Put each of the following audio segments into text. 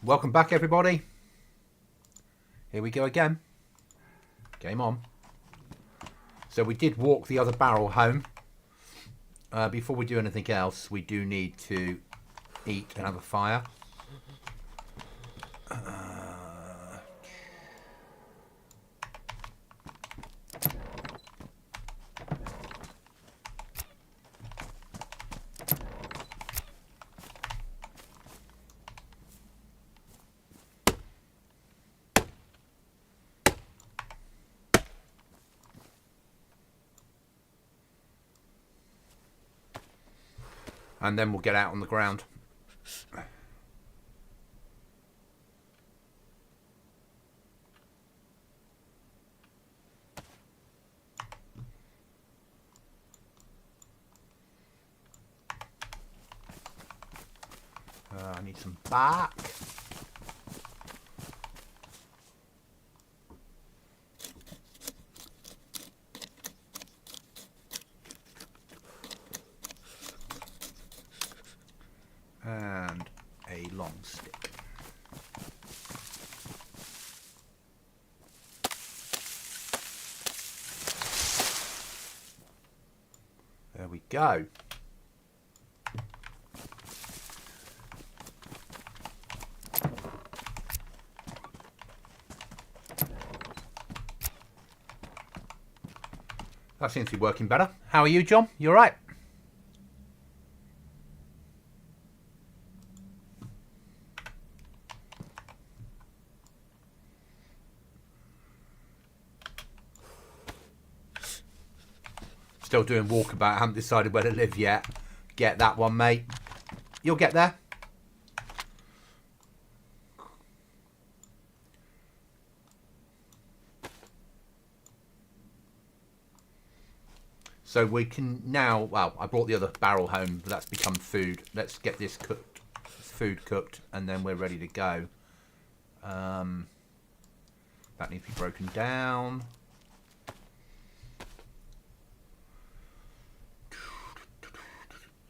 Welcome back, everybody. Here we go again. Game on. So we did walk the other barrel home. Before we do anything else, we do need to eat and have a fire. And then we'll get out on the ground. I need some bark. And a long stick. There we go. That seems to be working better. How are you, John? You all right? Still doing walkabout. Haven't decided where to live yet. Get that one, mate. You'll get there. So we can now, well, I brought the other barrel home, but that's become food. Let's get this cooked, food cooked, and then we're ready to go. That needs to be broken down.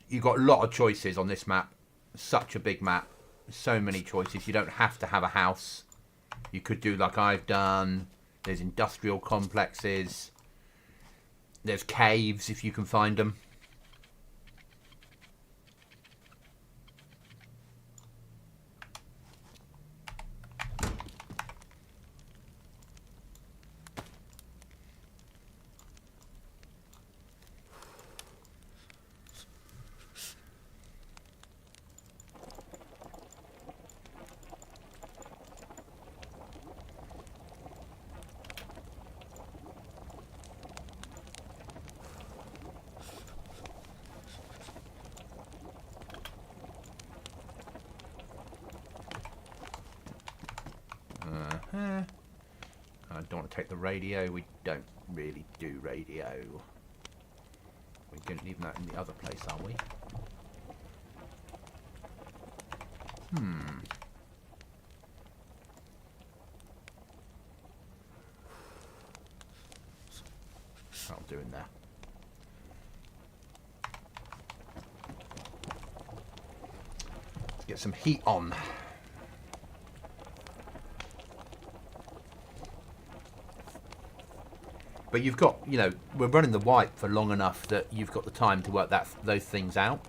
You've got a lot of choices on this map. Such a big map. So many choices. You don't have to have a house. You could do like I've done. There's industrial complexes. There's caves if you can find them. I don't want to take the radio. We don't really do radio. We're going to leave that in the other place, are we? That'll do in there. Let's get some heat on. But you've got, you know, we're running the wipe for long enough that you've got the time to work those things out.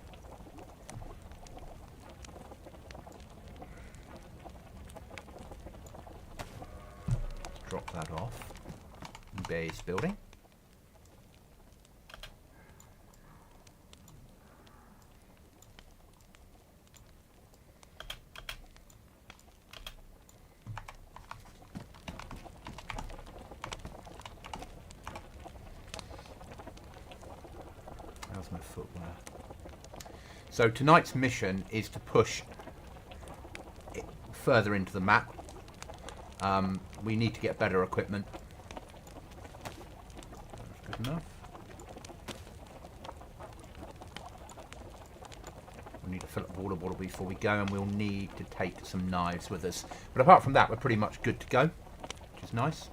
Drop that off. Base building. My footwear. So tonight's mission is to push it further into the map. We need to get better equipment. That's good enough. We need to fill up the water bottle before we go, and we'll need to take some knives with us. But apart from that, we're pretty much good to go, which is nice.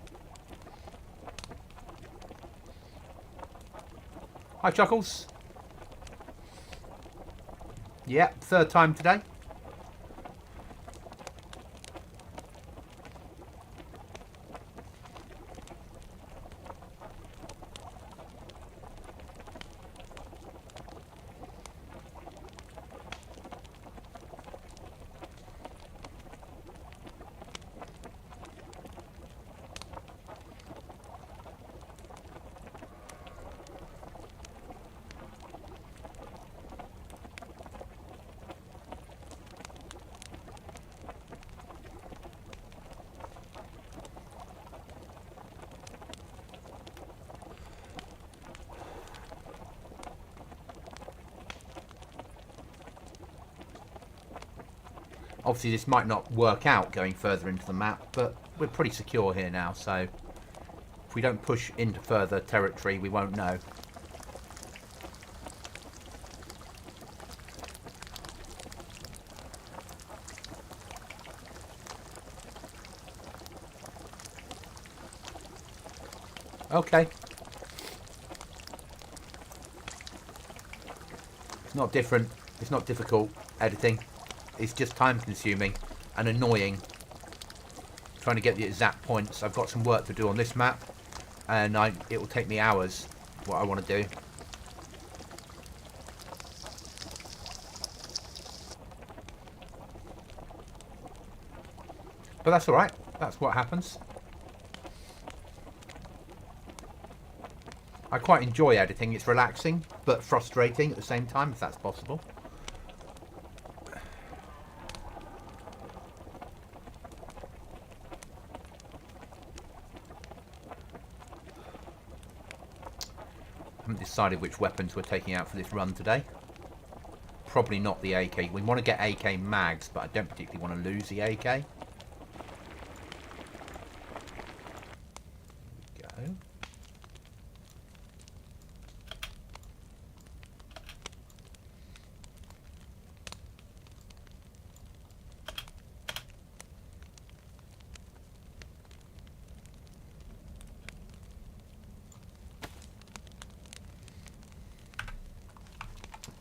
Hi, Chuckles. Yeah, third time today. Obviously, this might not work out going further into the map, but we're pretty secure here now, so if we don't push into further territory, we won't know. Okay. It's not different. It's not difficult editing. It's just time consuming and annoying. Trying to get the exact points. I've got some work to do on this map, and it will take me hours what I want to do. But that's alright. That's what happens. I quite enjoy editing. It's relaxing, but frustrating at the same time, if that's possible. I haven't decided which weapons we're taking out for this run today. Probably not the AK. We want to get AK mags, but I don't particularly want to lose the AK. Go.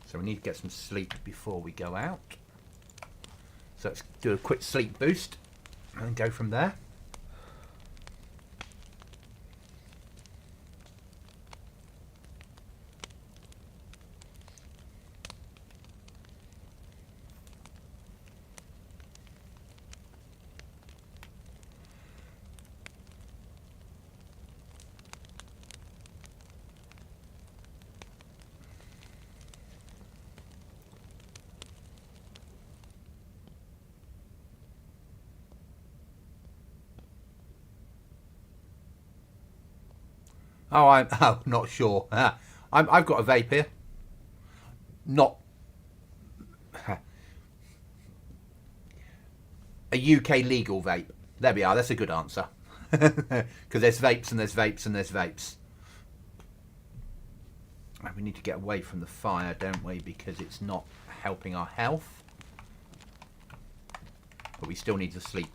So we need to get some sleep before we go out. So let's do a quick sleep boost and go from there. Oh, I'm not sure. I've got a vape here. Not a UK legal vape. There we are. That's a good answer. Because there's vapes and there's vapes and there's vapes. We need to get away from the fire, don't we? Because it's not helping our health. But we still need to sleep.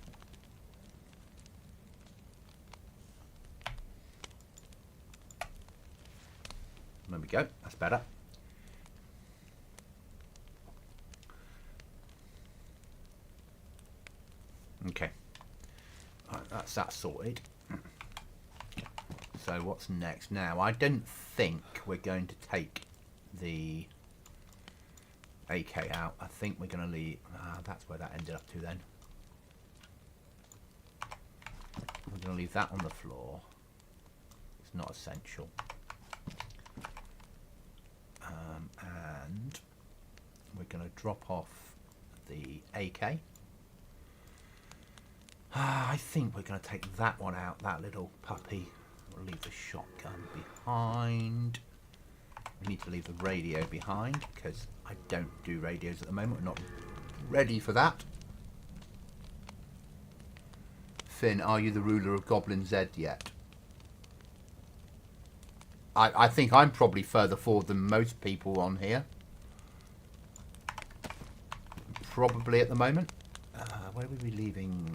There we go. That's better. Okay. Right, that's that sorted. So what's next now? I don't think we're going to take the AK out. I think we're going to leave... that's where that ended up to then. We're going to leave that on the floor. It's not essential. And we're going to drop off the AK. I think we're going to take that one out, that little puppy. We'll leave the shotgun behind. We need to leave the radio behind because I don't do radios at the moment. We're not ready for that. Finn, are you the ruler of GoblinZ yet? I think I'm probably further forward than most people on here. Probably at the moment. Where are we leaving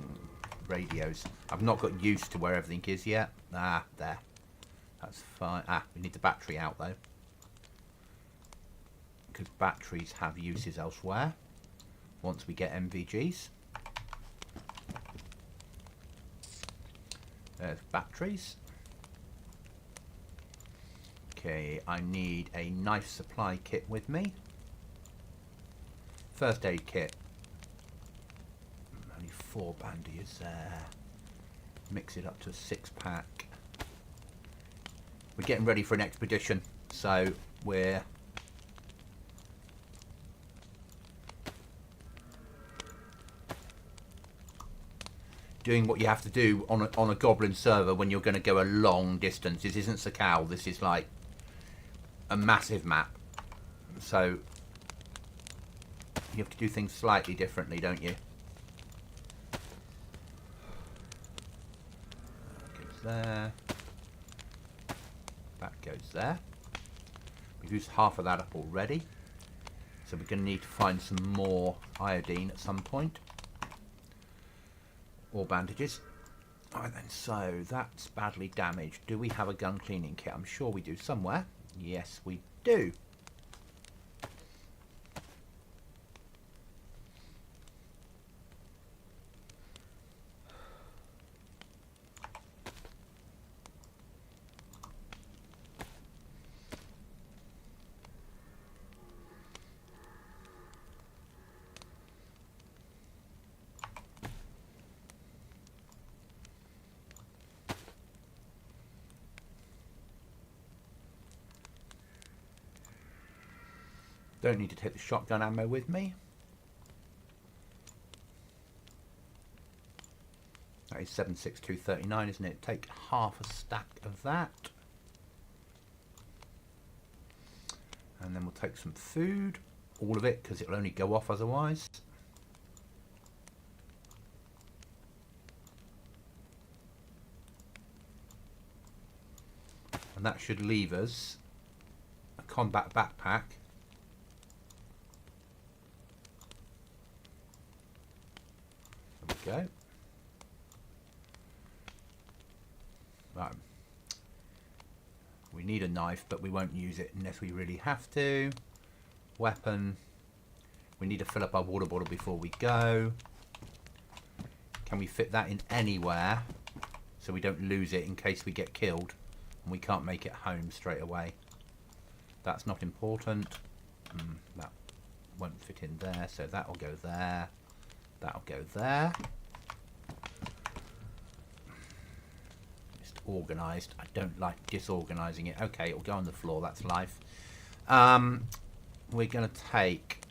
radios? I've not got used to where everything is yet. There. That's fine. We need the battery out though. Because batteries have uses elsewhere. Once we get MVGs. There's batteries. Okay, I need a knife supply kit with me. First aid kit. Only 4 bandages there. Mix it up to a 6-pack. We're getting ready for an expedition, so we're doing what you have to do on a Goblin server when you're going to go a long distance. This isn't Sakal, this is like a massive map, so you have to do things slightly differently, don't you? there. That goes there. We've used half of that up already. So we're going to need to find some more iodine at some point. Or bandages. Alright then, so that's badly damaged. Do we have a gun cleaning kit? I'm sure we do somewhere. Yes, we do. Don't need to take the shotgun ammo with me. That is 76239, isn't it? Take half a stack of that. And then we'll take some food. All of it, because it'll only go off otherwise. And that should leave us a combat backpack. Go. Right. We need a knife, but we won't use it unless we really have to. Weapon. We need to fill up our water bottle before we go. Can we fit that in anywhere so we don't lose it in case we get killed and we can't make it home straight away? That's not important. That won't fit in there, so that'll go there. That'll go there. Just organised. I don't like disorganising it. Okay, it'll go on the floor. That's life. We're going to take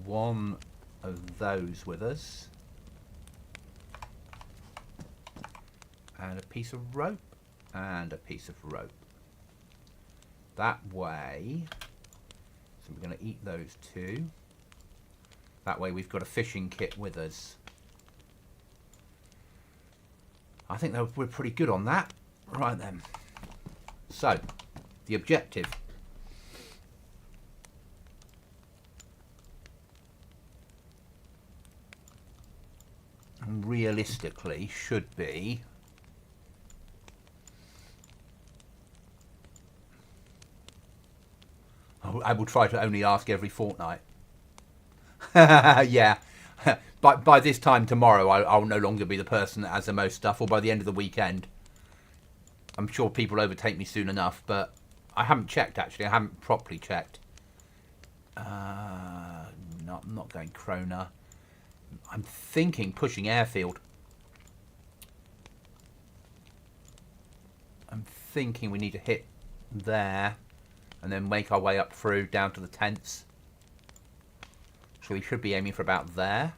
one of those with us. And a piece of rope. And a piece of rope. That way. So we're going to eat those two. That way we've got a fishing kit with us. I think that we're pretty good on that. Right then. So, the objective. Realistically should be I will try to only ask every fortnight. Yeah. By this time tomorrow, I'll no longer be the person that has the most stuff, or by the end of the weekend. I'm sure people will overtake me soon enough, but I haven't checked, actually. I haven't properly checked. I'm not going Krona. I'm thinking pushing airfield. I'm thinking we need to hit there and then make our way up through down to the tents. So we should be aiming for about there.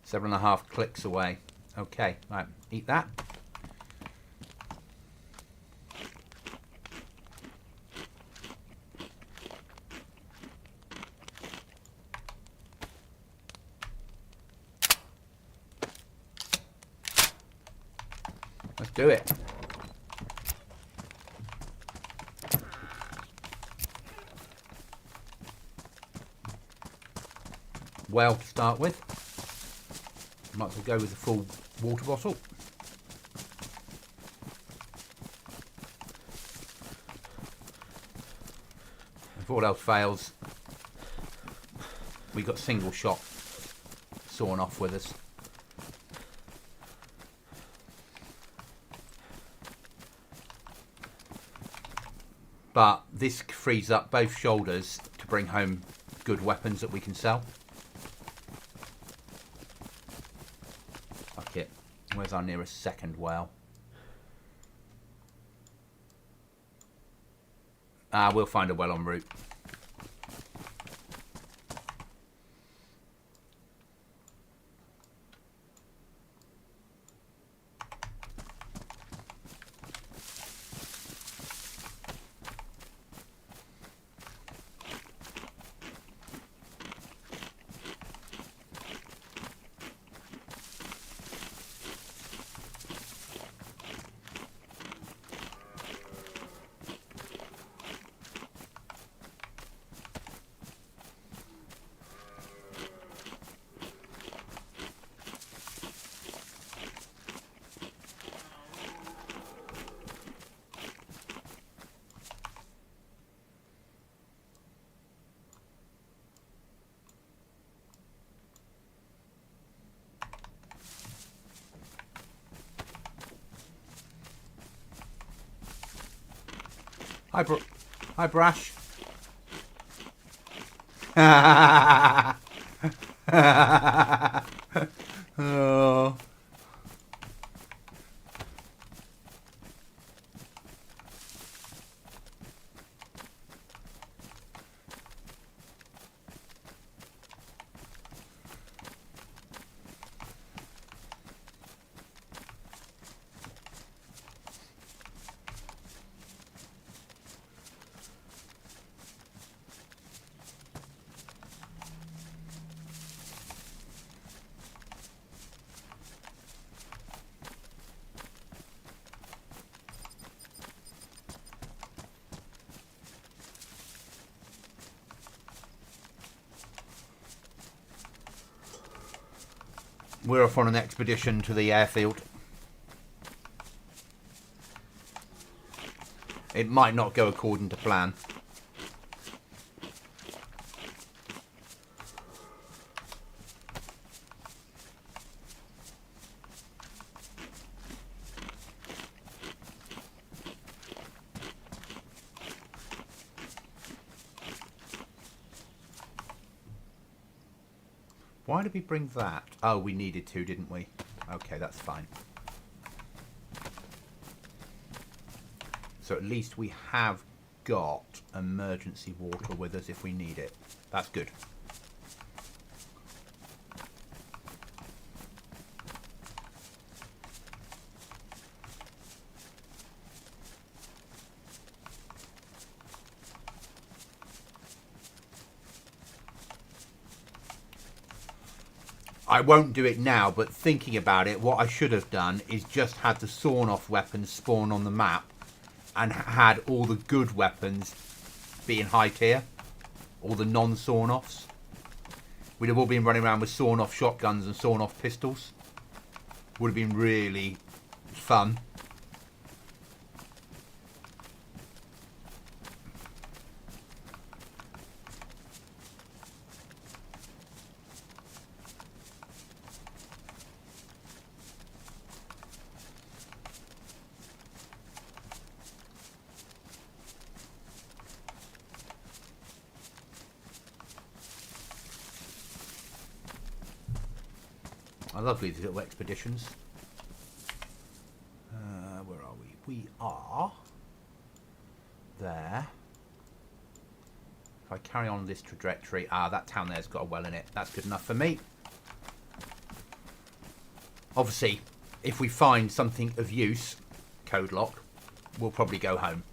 Seven and a half clicks away. Okay, right, eat that. Let's do it. Well, to start with. Might as well go with a full water bottle. If all else fails, we got single shot sawn off with us. But this frees up both shoulders to bring home good weapons that we can sell. Fuck it. Where's our nearest second well? We'll find a well en route. Hi, Brash. Oh. We're off on an expedition to the airfield. It might not go according to plan. Why did we bring that? Oh, we needed to, didn't we? Okay, that's fine. So at least we have got emergency water with us if we need it. That's good. I won't do it now, but thinking about it, what I should have done is just had the sawn-off weapons spawn on the map and had all the good weapons be in high tier. All the non-sawn-offs. We'd have all been running around with sawn-off shotguns and sawn-off pistols. Would have been really fun. I love these little expeditions. Where are we? We are there. If I carry on this trajectory, that town there's got a well in it. That's good enough for me. Obviously, if we find something of use, code lock, we'll probably go home.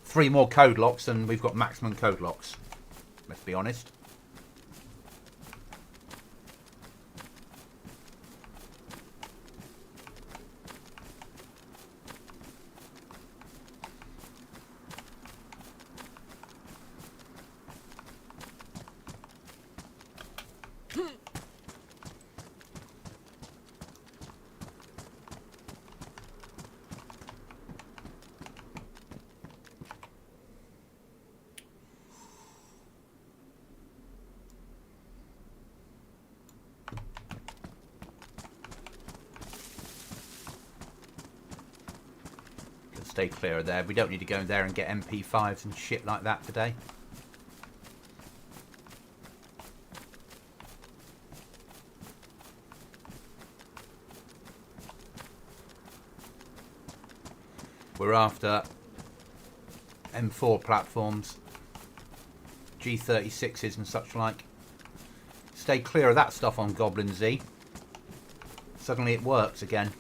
Three more code locks and we've got maximum code locks. Let's be honest. Stay clear of there. We don't need to go in there and get MP5s and shit like that today. We're after M4 platforms, G36s and such like. Stay clear of that stuff on GoblinZ. Suddenly it works again.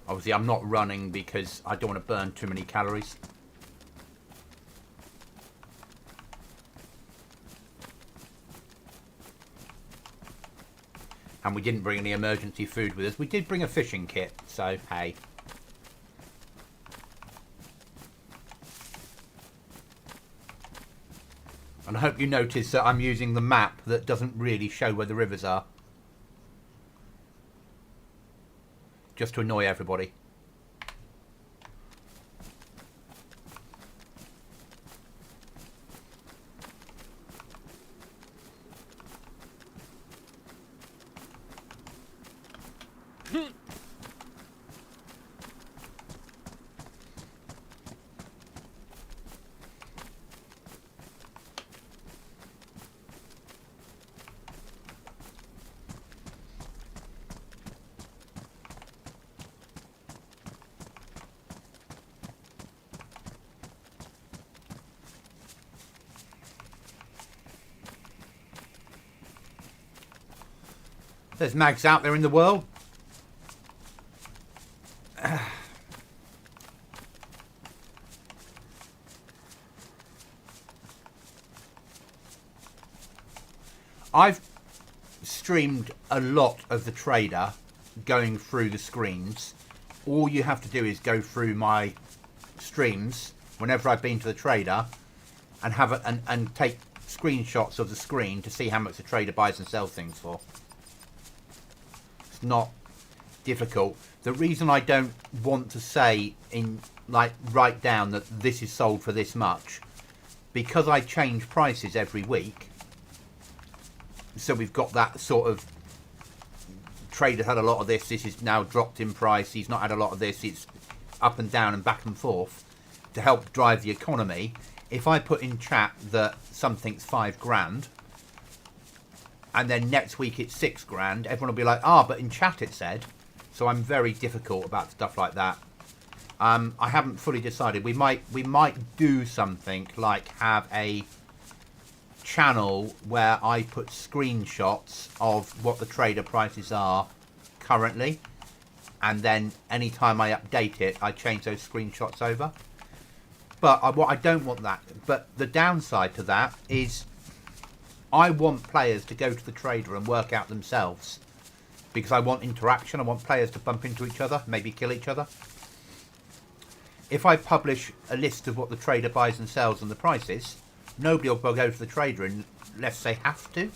Obviously, I'm not running because I don't want to burn too many calories. And we didn't bring any emergency food with us. We did bring a fishing kit, so hey. And I hope you notice that I'm using the map that doesn't really show where the rivers are. just to annoy everybody. There's mags out there in the world. I've streamed a lot of the trader going through the screens. All you have to do is go through my streams whenever I've been to the trader and have and take screenshots of the screen to see how much the trader buys and sells things for. It's not difficult. The reason I don't want to say write down that this is sold for this much, because I change prices every week. So we've got that sort of trader had a lot of this is now dropped in price, he's not had a lot of this, it's up and down and back and forth to help drive the economy. If I put in chat that something's $5,000 and then next week it's $6,000, everyone will be like, but in chat it said. So I'm very difficult about stuff like that. I haven't fully decided. We might do something like have a channel where I put screenshots of what the trader prices are currently, and then anytime I update it I change those screenshots over. But I don't want that. But the downside to that is I want players to go to the trader and work out themselves, because I want interaction. I want players to bump into each other, maybe kill each other. If I publish a list of what the trader buys and sells and the prices, nobody will go to the trader unless they have to.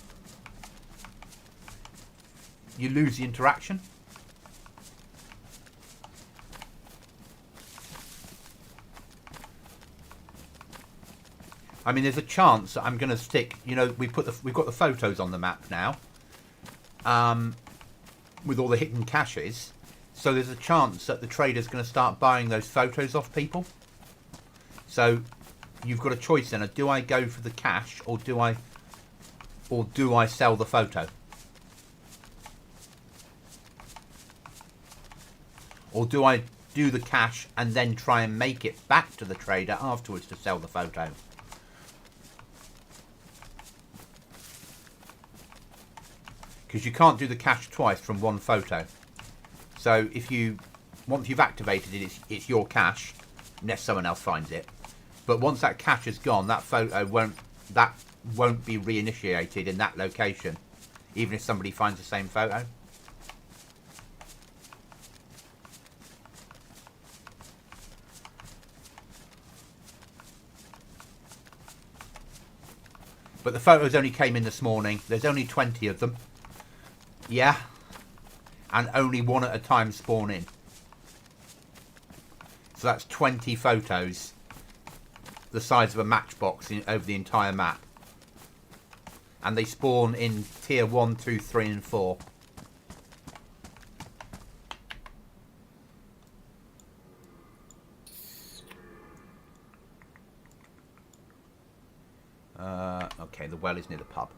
You lose the interaction. I mean, there's a chance that I'm going to stick. You know, we've got the photos on the map now, with all the hidden caches. So there's a chance that the trader's going to start buying those photos off people. So you've got a choice then. Do I go for the cash or do I sell the photo? Or do I do the cash and then try and make it back to the trader afterwards to sell the photo? Because you can't do the cash twice from one photo. So once you've activated it, it's your cash, unless someone else finds it. But once that cache is gone, that photo won't be reinitiated in that location, even if somebody finds the same photo. But the photos only came in this morning. There's only 20 of them. Yeah. And only one at a time spawn in. So that's 20 photos, the size of a matchbox over the entire map. And they spawn in tier 1, 2, 3 and 4. Okay, the well is near the pub.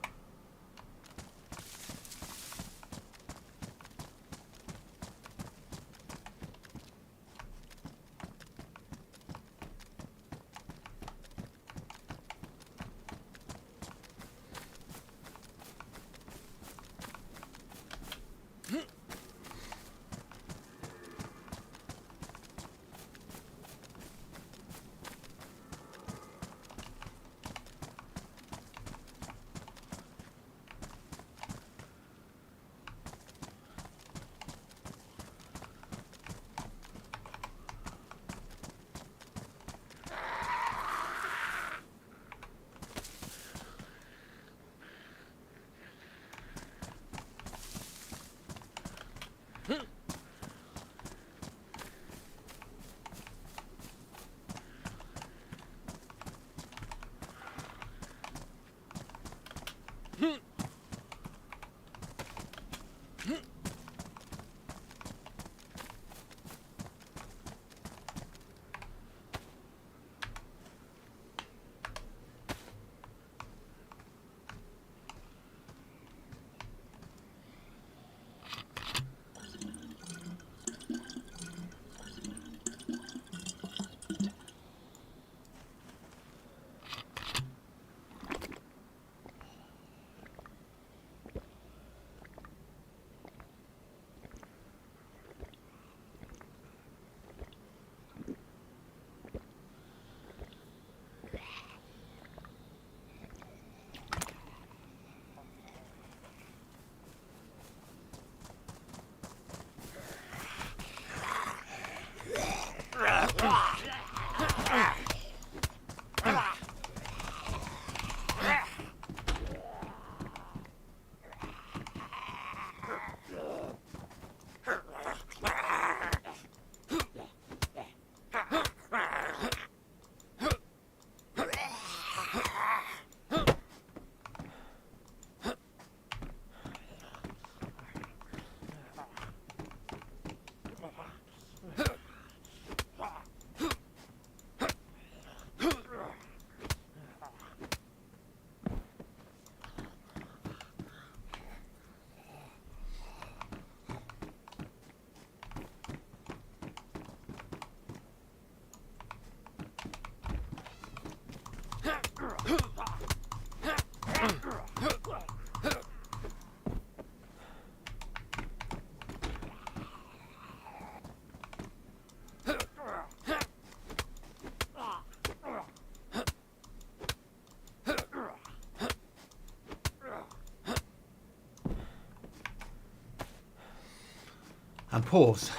And pause.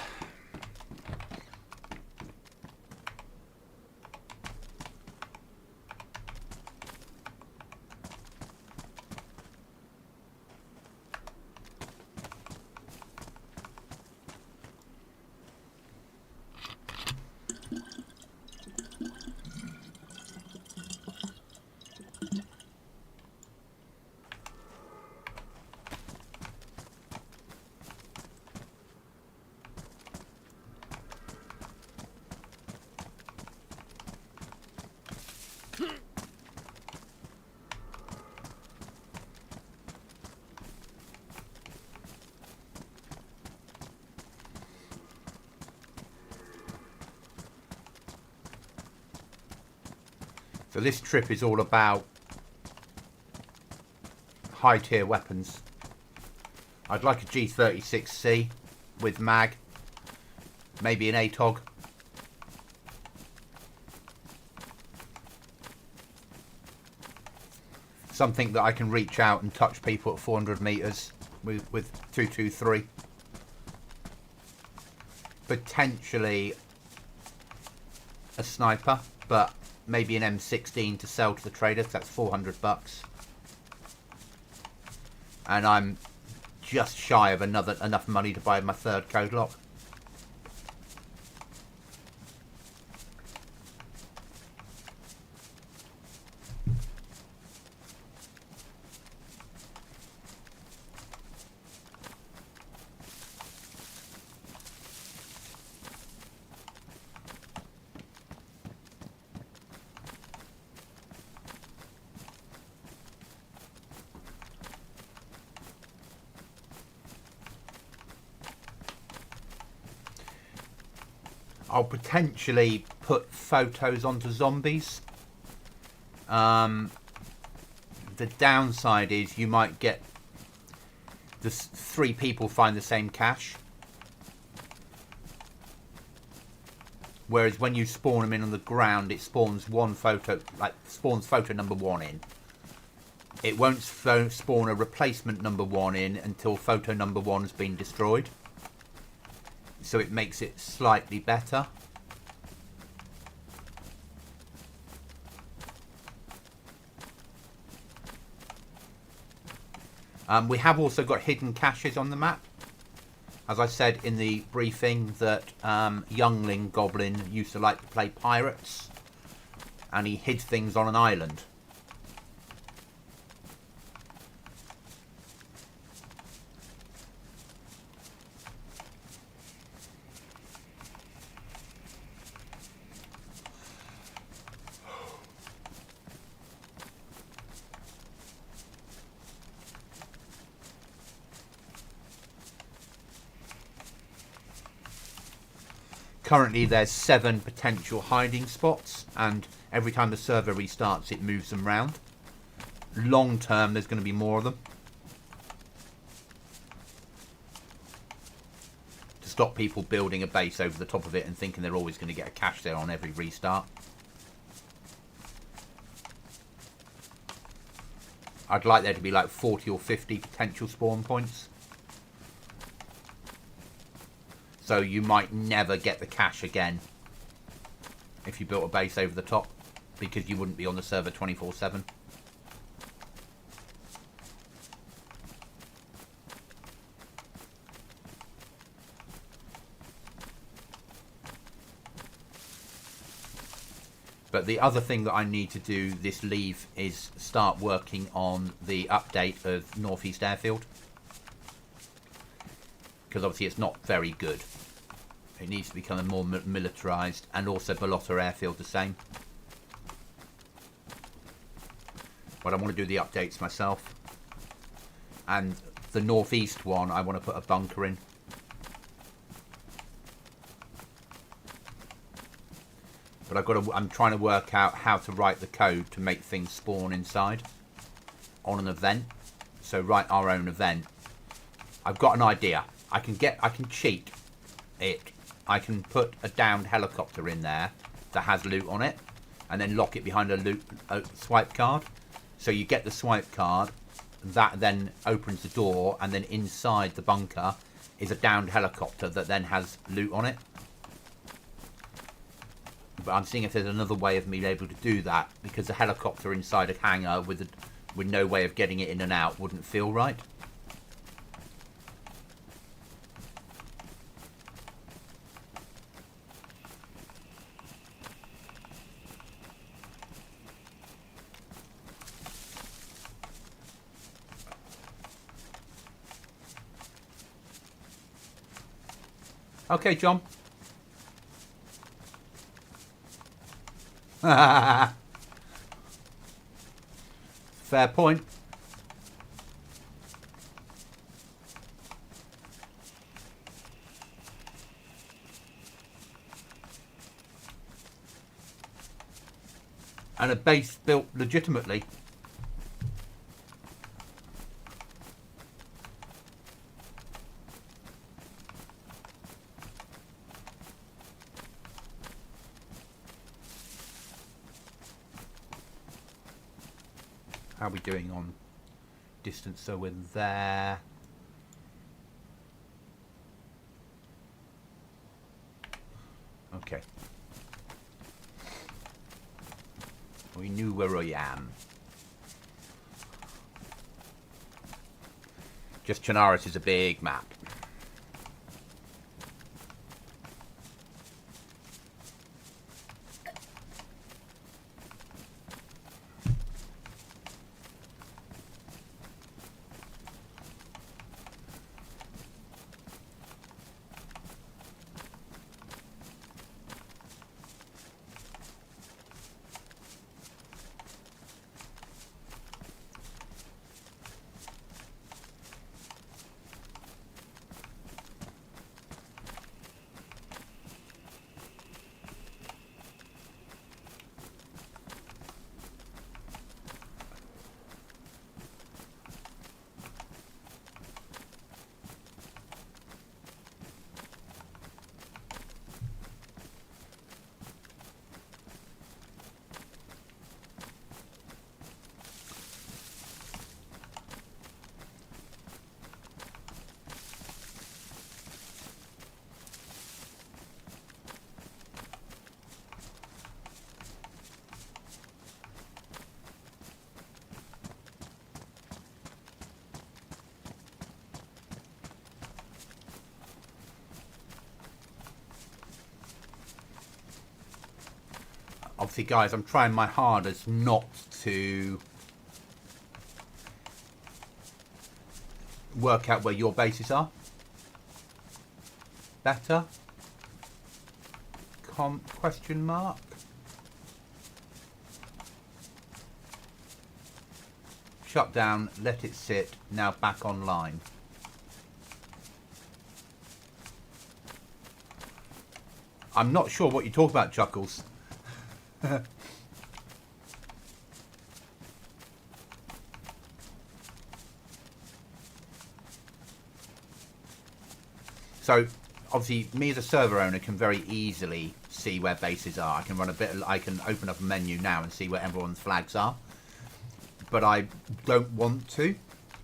So this trip is all about high tier weapons. I'd like a G36C with mag, maybe an ATOG. Something that I can reach out and touch people at 400 meters with 223. Potentially a sniper, but maybe an M16 to sell to the traders. That's $400, and I'm just shy of enough money to buy my third code lock. I'll potentially put photos onto zombies. The downside is you might get the 3 people find the same cache. Whereas when you spawn them in on the ground, it spawns one photo, like spawns photo number 1 in. It won't spawn a replacement number 1 in until photo number 1's been destroyed. So it makes it slightly better. We have also got hidden caches on the map. As I said in the briefing, that youngling Goblin used to like to play pirates, and he hid things on an island. Currently there's 7 potential hiding spots, and every time the server restarts it moves them round. Long term there's going to be more of them, to stop people building a base over the top of it and thinking they're always going to get a cache there on every restart. I'd like there to be like 40 or 50 potential spawn points. So you might never get the cache again if you built a base over the top, because you wouldn't be on the server 24/7. But the other thing that I need to do this leave is start working on the update of Northeast Airfield. Because obviously it's not very good. It needs to become more militarised, and also Balota Airfield the same. But I want to do the updates myself. And the northeast one, I want to put a bunker in. But I'm trying to work out how to write the code to make things spawn inside. on an event. So write our own event. I've got an idea. I can cheat it. I can put a downed helicopter in there that has loot on it, and then lock it behind a swipe card. So you get the swipe card, that then opens the door, and then inside the bunker is a downed helicopter that then has loot on it. But I'm seeing if there's another way of me able to do that, because a helicopter inside a hangar with no way of getting it in and out wouldn't feel right. Okay, John. Fair point. And a base built legitimately. How are we doing on distance? So we're there. Okay. We knew where I am. Just Chernarus is a big map. Obviously, guys, I'm trying my hardest not to work out where your bases are. Better? Question mark? Shut down, let it sit, now back online. I'm not sure what you're talking about, Chuckles. So obviously me as a server owner can very easily see where bases are. I can open up a menu now and see where everyone's flags are. But I don't want to.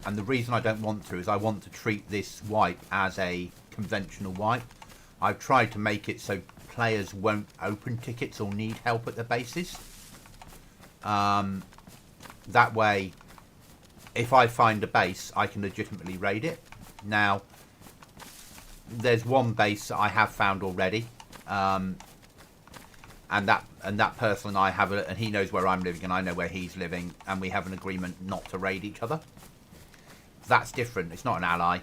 And the reason I don't want to is I want to treat this wipe as a conventional wipe. I've tried to make it so players won't open tickets or need help at the bases. That way, if I find a base, I can legitimately raid it. Now, there's one base that I have found already, and that person I have, and he knows where I'm living, and I know where he's living, and we have an agreement not to raid each other. That's different. It's not an ally.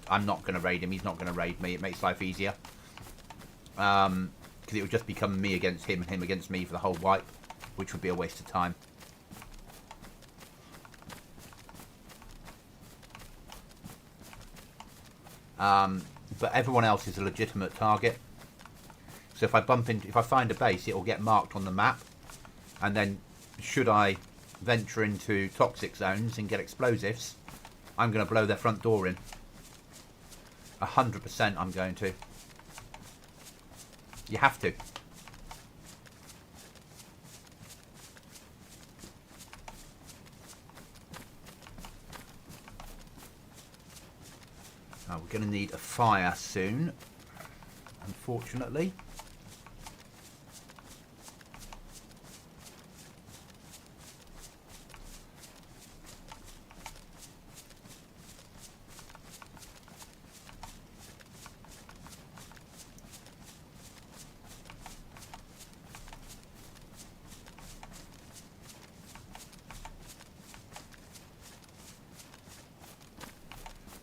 I'm not going to raid him. He's not going to raid me. It makes life easier. Because it would just become me against him and him against me for the whole wipe, which would be a waste of time. But everyone else is a legitimate target. So if I find a base, it will get marked on the map, and then should I venture into toxic zones and get explosives, I'm going to blow their front door in. 100% I'm going to. You have to. We're going to need a fire soon, unfortunately.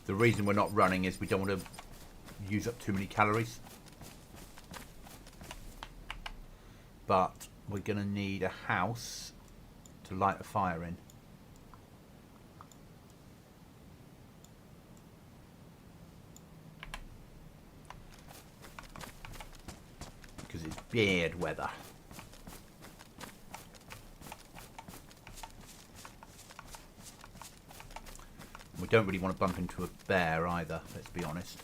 The reason we're not running is we don't want to use up too many calories. But we're going to need a house to light a fire in. Because it's beard weather. We don't really want to bump into a bear either, let's be honest.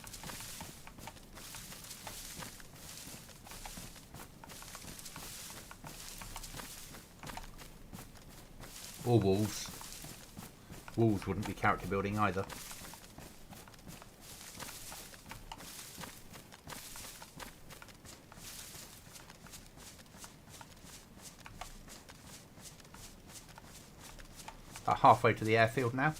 Or wolves. Wolves wouldn't be character building either. About halfway to the airfield now.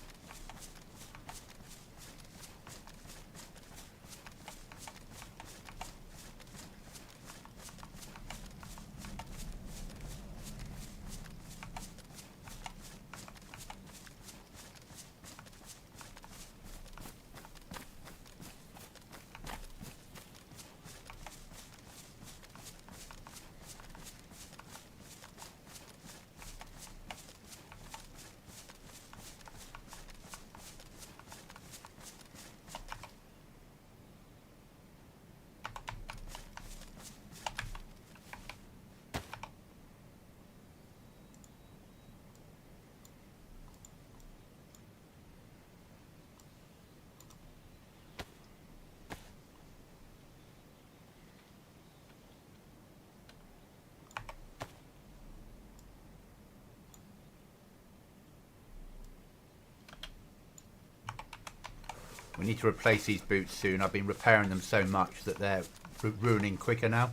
We need to replace these boots soon. I've been repairing them so much that they're ruining quicker now.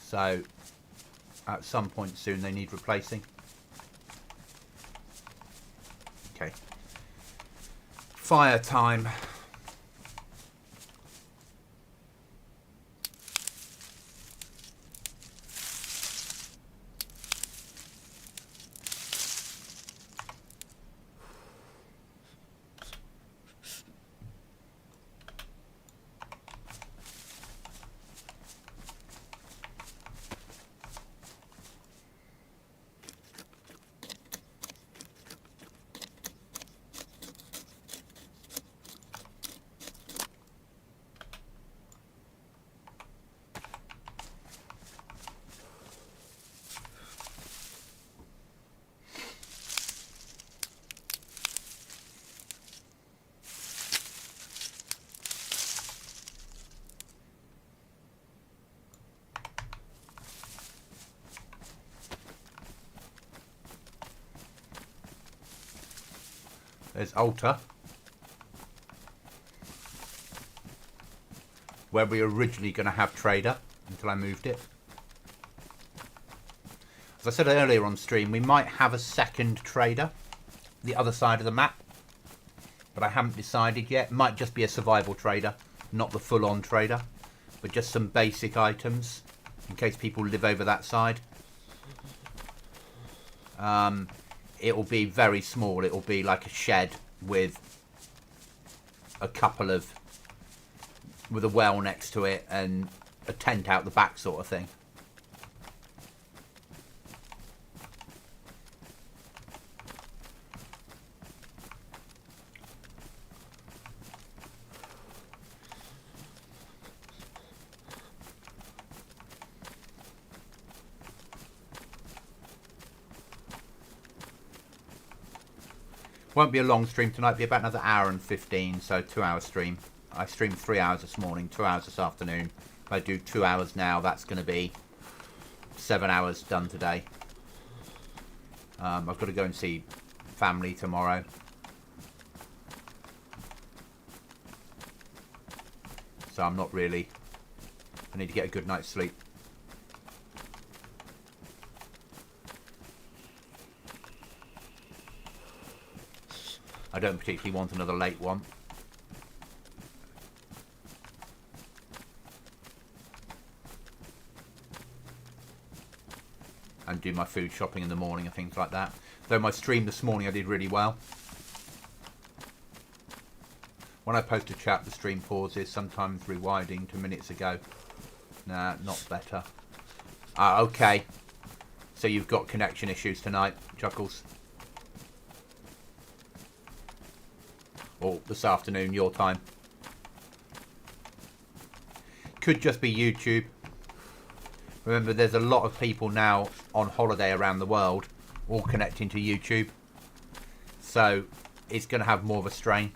So at some point soon they need replacing. Okay. Fire time. There's Altar, where we were originally going to have Trader until I moved it. As I said earlier on stream, we might have a second Trader, the other side of the map, but I haven't decided yet. It might just be a survival Trader, not the full-on Trader, but just some basic items in case people live over that side. It will be very small. It will be like a shed with a couple of, with a well next to it and a tent out the back sort of thing. Won't be a long stream tonight, be about another hour and 15, so 2 hour stream. I streamed 3 hours this morning, 2 hours this afternoon. If I do 2 hours now, that's going to be 7 hours done today. I've got to go and see family tomorrow. So I'm not really... I need to get a good night's sleep. I don't particularly want another late one. And do my food shopping in the morning and things like that. Though my stream this morning I did really well. When I post a chat, the stream pauses, sometimes rewinding to minutes ago. Nah, not better. Ah, okay. So you've got connection issues tonight, Chuckles. Or this afternoon, your time. Could just be YouTube. Remember, there's a lot of people now on holiday around the world, all connecting to YouTube. So it's going to have more of a strain.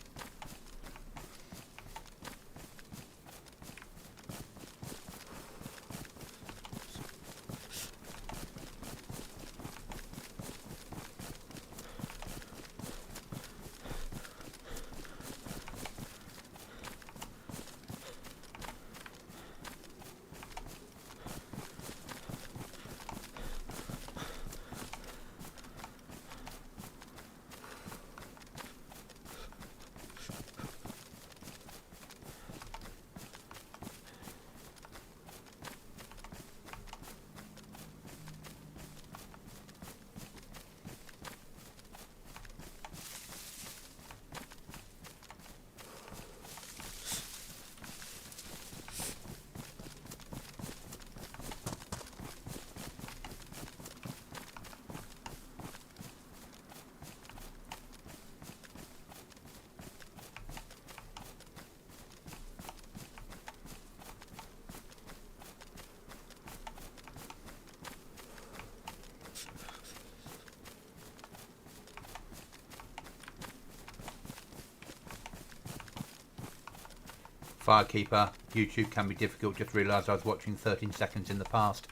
Firekeeper, YouTube can be difficult. Just realised I was watching 13 seconds in the past.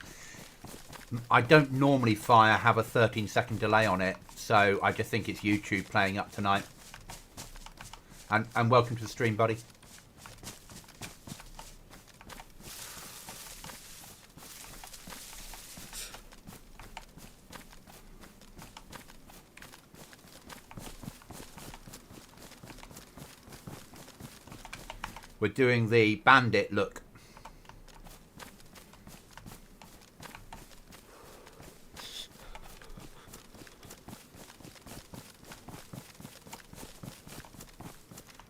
I don't normally have a 13-second delay on it, so I just think it's YouTube playing up tonight. And welcome to the stream, buddy. We're doing the bandit look.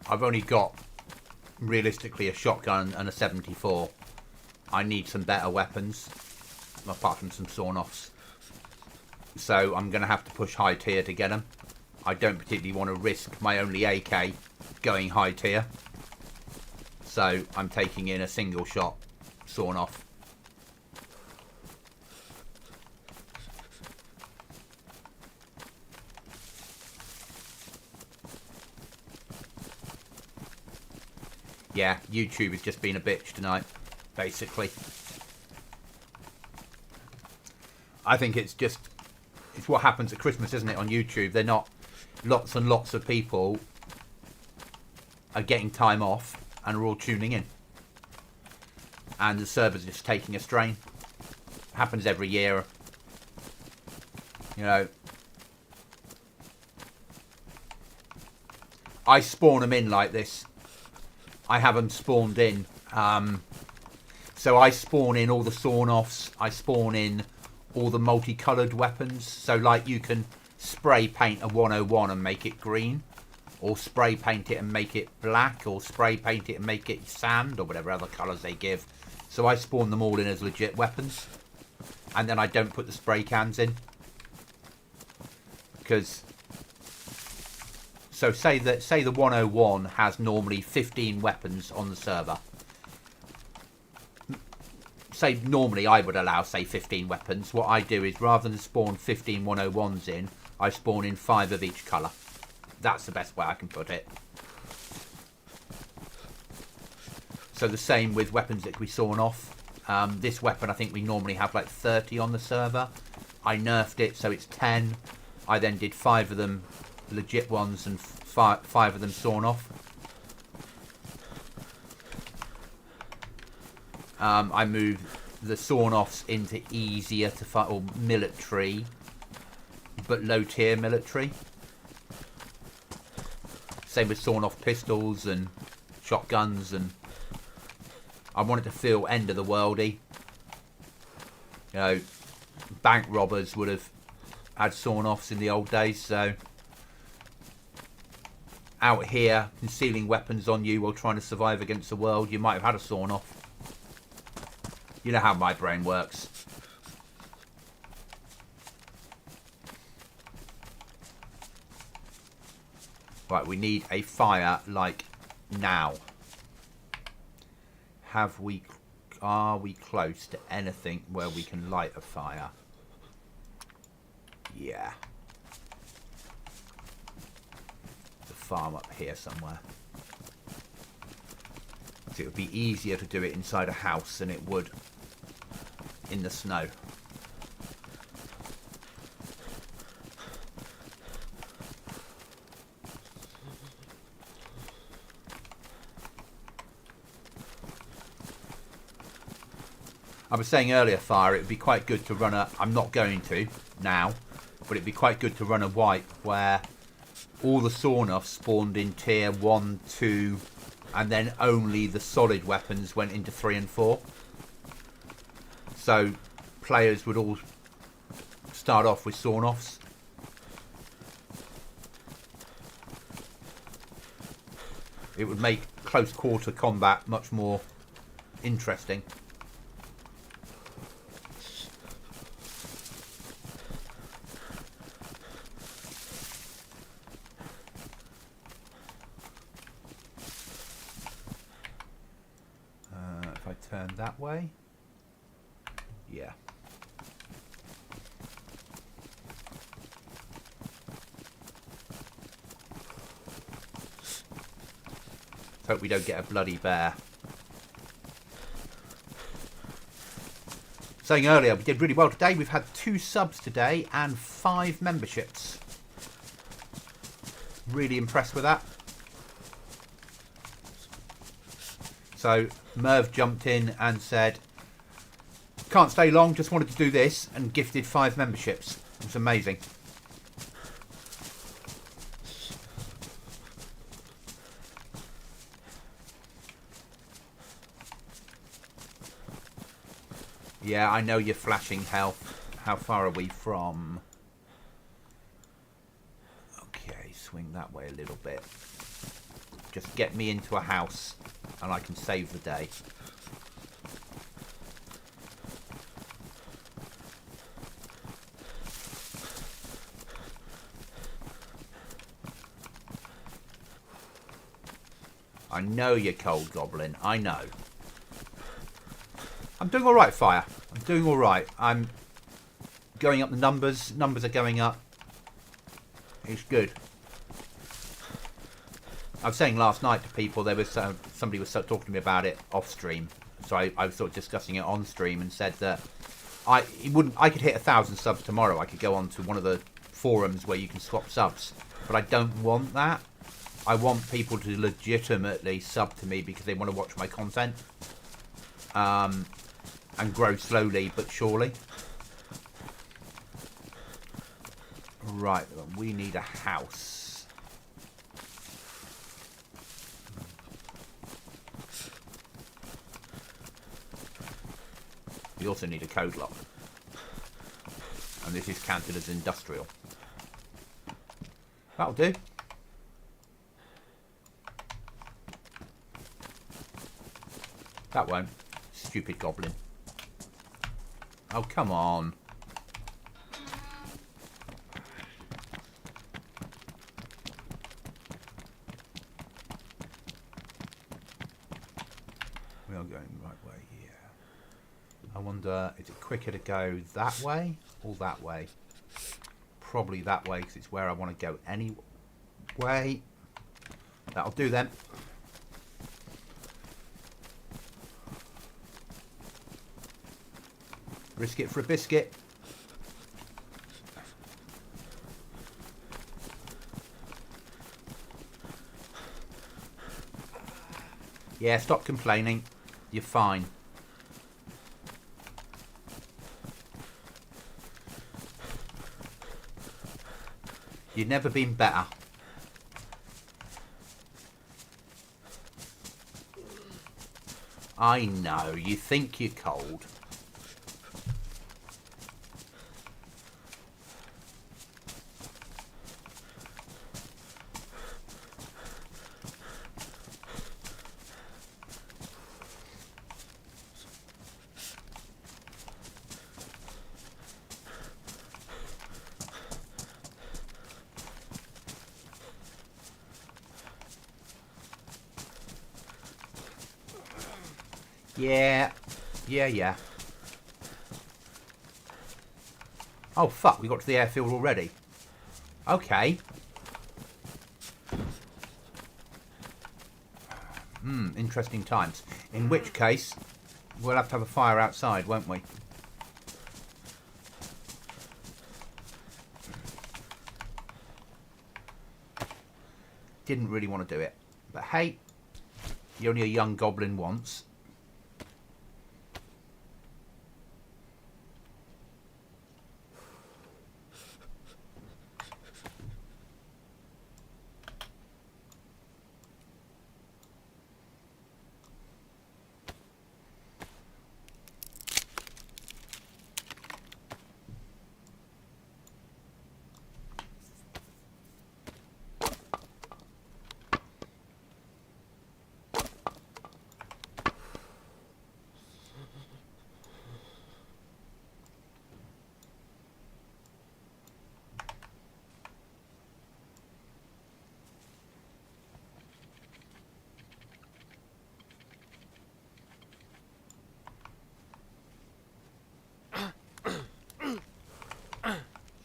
I've only got, realistically, a shotgun and a 74. I need some better weapons, apart from some sawn-offs. So I'm going to have to push high tier to get them. I don't particularly want to risk my only AK going high tier. So I'm taking in a single shot sawn-off. Yeah, YouTube has just been a bitch tonight, basically. I think it's what happens at Christmas, isn't it, on YouTube? They're not, lots and lots of people are getting time off and are all tuning in. And the server's just taking a strain. Happens every year. You know. I spawn them in like this. I have them spawned in. So I spawn in all the sawn-offs. I spawn in all the multicoloured weapons. So like you can spray paint a 101 and make it green. Or spray paint it and make it black. Or spray paint it and make it sand. Or whatever other colours they give. So I spawn them all in as legit weapons. And then I don't put the spray cans in. Because... So say the 101 has normally 15 weapons on the server. Say normally I would allow, say, 15 weapons. What I do is rather than spawn 15 101s in, I spawn in 5 of each colour. That's the best way I can put it. So the same with weapons that can be sawn off. This weapon, I think we normally have like 30 on the server. I nerfed it, so it's 10. I then did 5 of them legit ones and 5 of them sawn off. I moved the sawn-offs into easier to fight, or military, but low-tier military. Same with sawn-off pistols and shotguns, and I wanted to feel end of the worldy. You know, bank robbers would have had sawn-offs in the old days, so out here concealing weapons on you while trying to survive against the world, you might have had a sawn-off. You know how my brain works. Right, we need a fire like now. Are we close to anything where we can light a fire? Yeah. The farm up here somewhere. So it would be easier to do it inside a house than it would in the snow. I was saying earlier, Fire, it would be quite good to run a... I'm not going to now, but it'd be quite good to run a wipe where all the sawn-offs spawned in tier 1, 2, and then only the solid weapons went into 3 and 4. So players would all start off with sawn-offs. It would make close quarter combat much more interesting. If I turn that way. Yeah. Hope we don't get a bloody bear. Saying earlier, we did really well today. We've had 2 subs today and 5 memberships. Really impressed with that. So Merv jumped in and said, can't stay long, just wanted to do this, and gifted 5 memberships. It's amazing. Yeah, I know you're flashing health. How far are we from? Okay, swing that way a little bit. Just get me into a house and I can save the day. I know you're cold, Goblin. I know. I'm doing all right, Fire. I'm doing all right. I'm going up the numbers. Numbers are going up. It's good. I was saying last night to people, there was somebody was talking to me about it off stream. So I was sort of discussing it on stream and said that I could hit 1,000 subs tomorrow. I could go on to one of the forums where you can swap subs, but I don't want that. I want people to legitimately sub to me because they want to watch my content. And grow slowly but surely. Right, we need a house. We also need a code lock. And this is counted as industrial. That'll do. That won't. Stupid goblin. Oh, come on. We are going the right way here. I wonder, is it quicker to go that way or that way? Probably that way because it's where I want to go anyway. Wait. That'll do then. Risk it for a biscuit. Yeah, stop complaining. You're fine. You've never been better. I know, you think you're cold. Yeah. Oh, fuck, we got to the airfield already. Okay. Interesting times. In which case, we'll have to have a fire outside, won't we? Didn't really want to do it. But hey, you're only a young goblin once.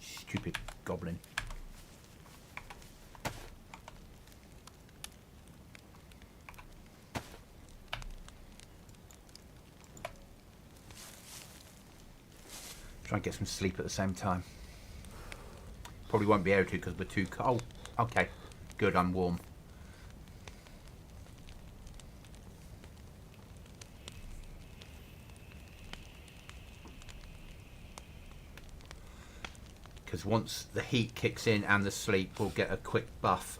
Stupid goblin. Try and get some sleep at the same time. Probably won't be able to because we're too cold. Oh, okay. Good, I'm warm. Because once the heat kicks in and the sleep, we'll get a quick buff.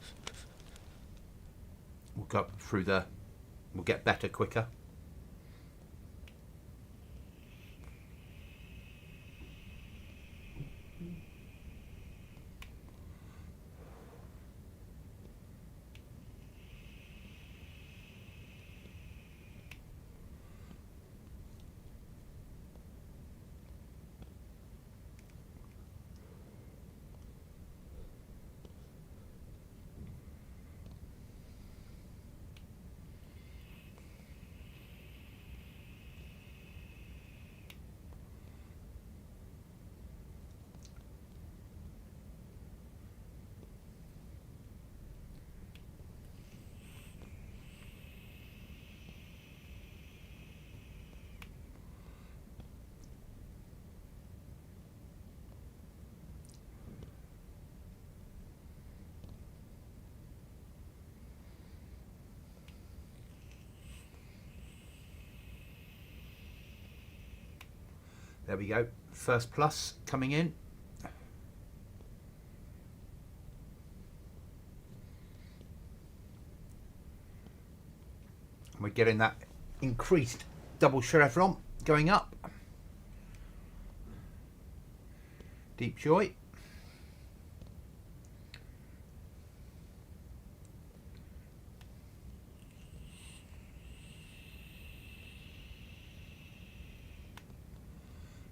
We'll go through the... We'll get better quicker. There we go. First plus coming in. We're getting that increased double chevron going up. Deep joy.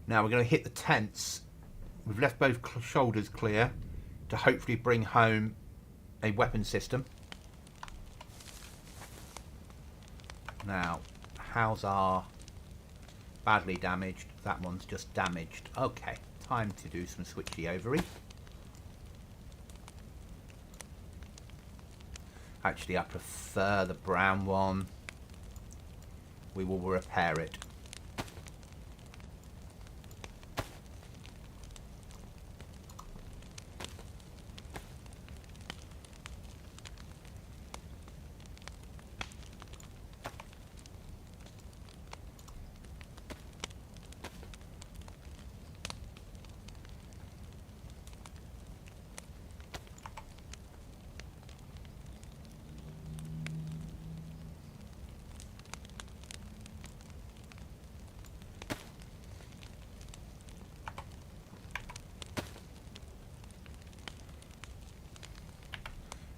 Now we're going to hit the tents. We've left both shoulders clear to hopefully bring home a weapon system. Now, how's our badly damaged? That one's just damaged. Okay, time to do some switchy overy. Actually, I prefer the brown one. We will repair it.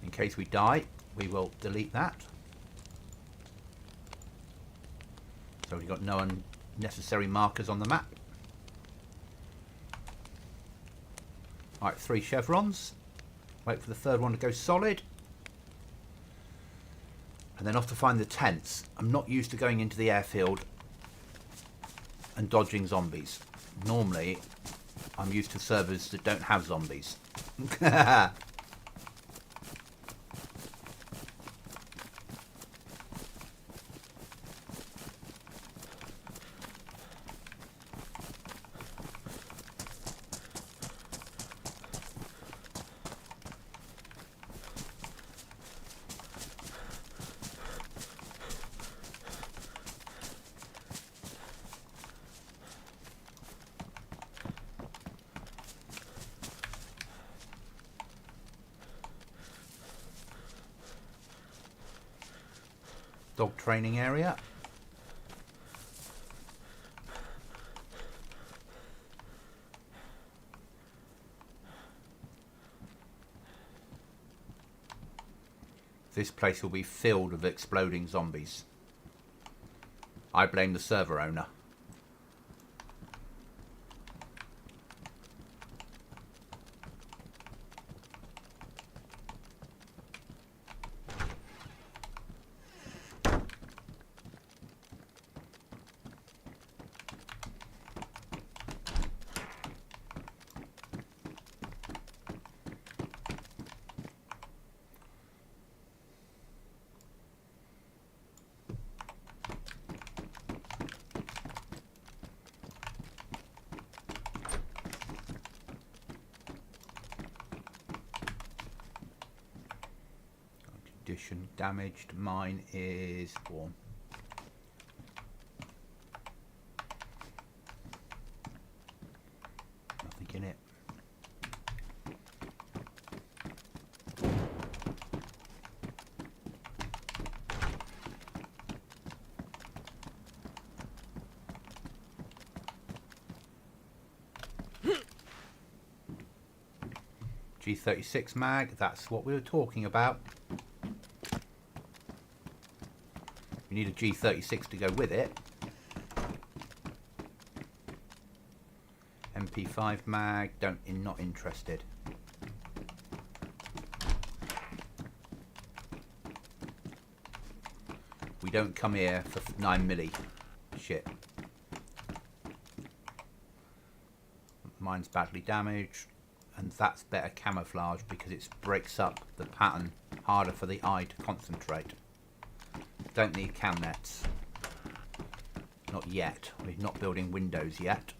In case we die, we will delete that. So we've got no unnecessary markers on the map. Alright, 3 chevrons. Wait for the third one to go solid. And then off to find the tents. I'm not used to going into the airfield and dodging zombies. Normally, I'm used to servers that don't have zombies. Dog training area. This place will be filled with exploding zombies. I blame the server owner. Condition damaged. Mine is 1. Nothing in it. G36 mag, that's what we were talking about. We need a G36 to go with it. MP5 mag, not interested. We don't come here for 9mm shit. Mine's badly damaged, and that's better camouflage because it breaks up the pattern harder for the eye to concentrate. Don't need cam nets. Not yet. We're not building windows yet.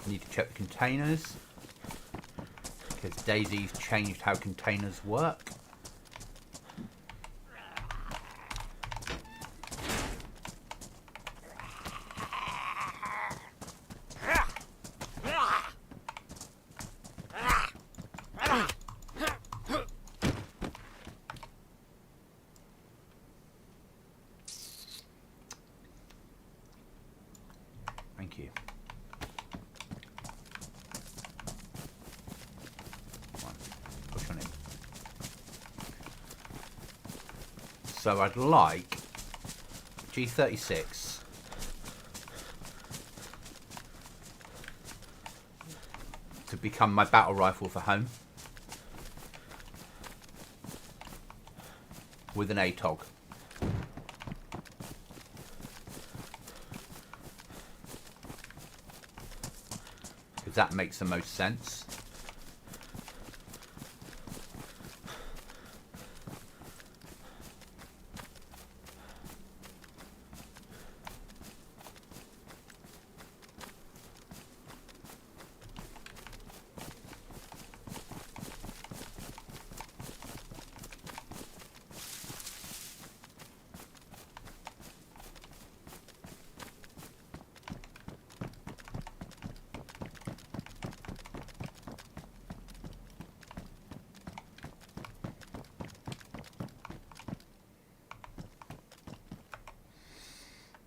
Need to check the containers because DayZ's changed how containers work. Thank you. Push on it. So I'd like G36 become my battle rifle for home. With an ATOG. Because that makes the most sense.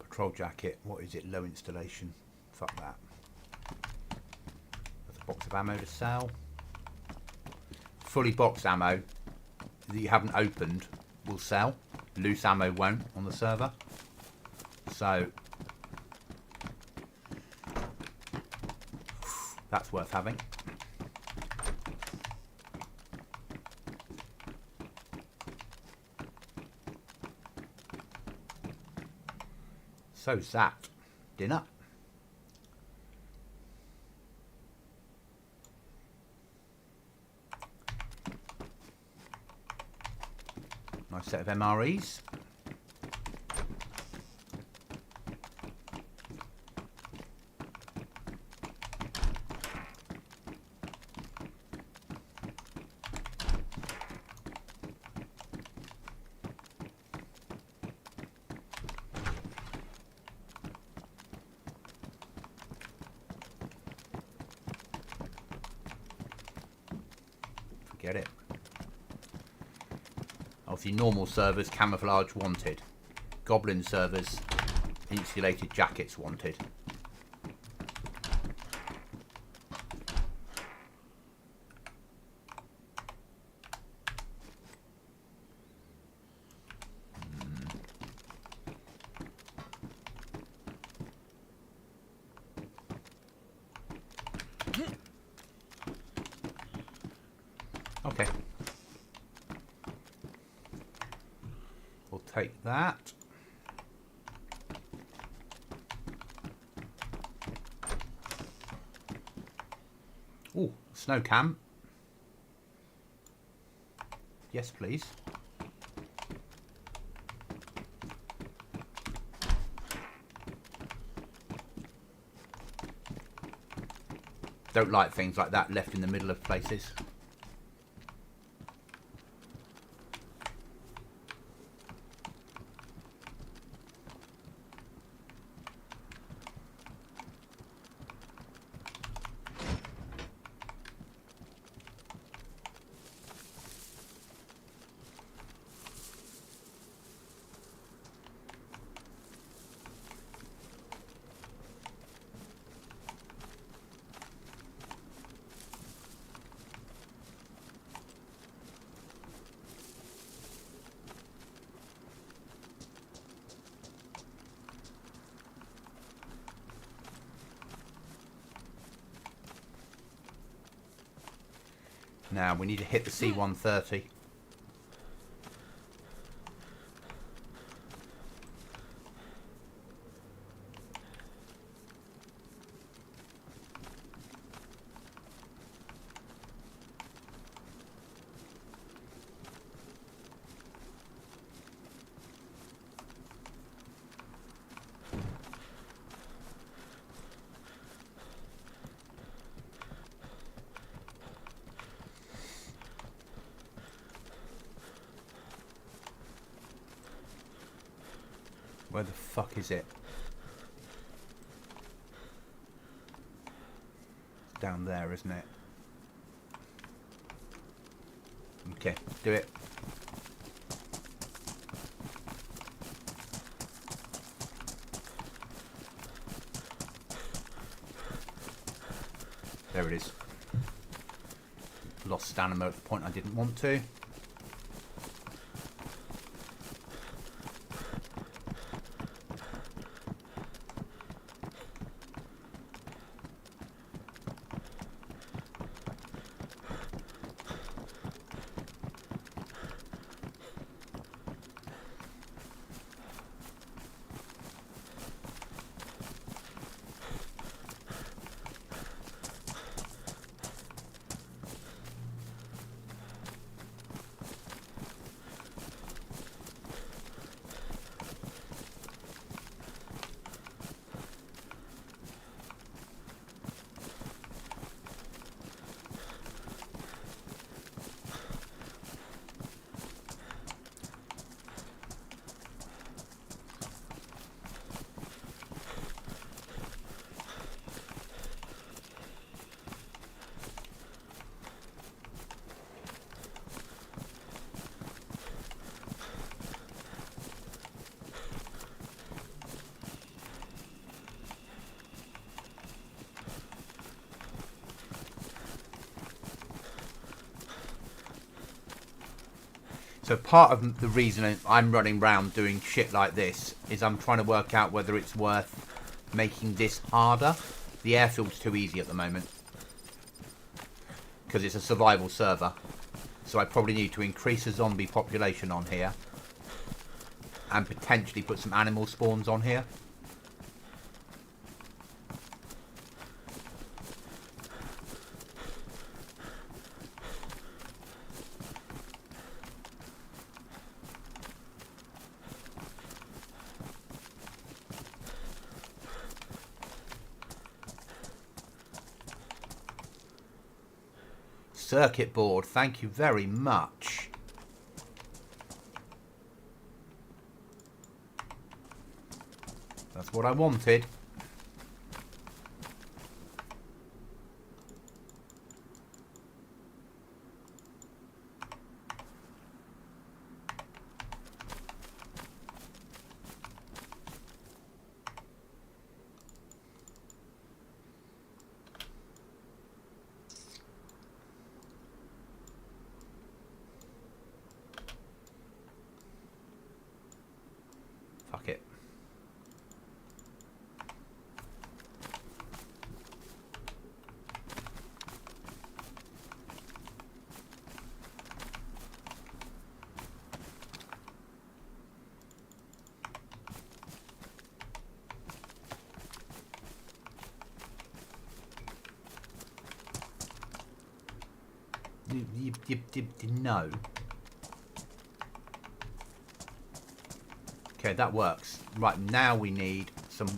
Patrol jacket, what is it? Low installation. Fuck that. There's a box of ammo to sell. Fully boxed ammo that you haven't opened will sell. Loose ammo won't on the server. So that's worth having. So's that. Dinner. Nice set of MREs. Get it. Obviously normal servers, camouflage wanted. Goblin servers, insulated jackets wanted. Okay. We'll take that. Ooh, snow cam. Yes, please. Don't like things like that left in the middle of places. Now we need to hit the C-130. Where the fuck is it? It's down there, isn't it? Okay, do it. There it is. Lost stamina at the point I didn't want to. So part of the reason I'm running around doing shit like this is I'm trying to work out whether it's worth making this harder. The airfield's too easy at the moment because it's a survival server. So I probably need to increase the zombie population on here and potentially put some animal spawns on here. Circuit board, thank you very much. That's what I wanted. Fuck it. No. Okay, that works. Right, now we need some...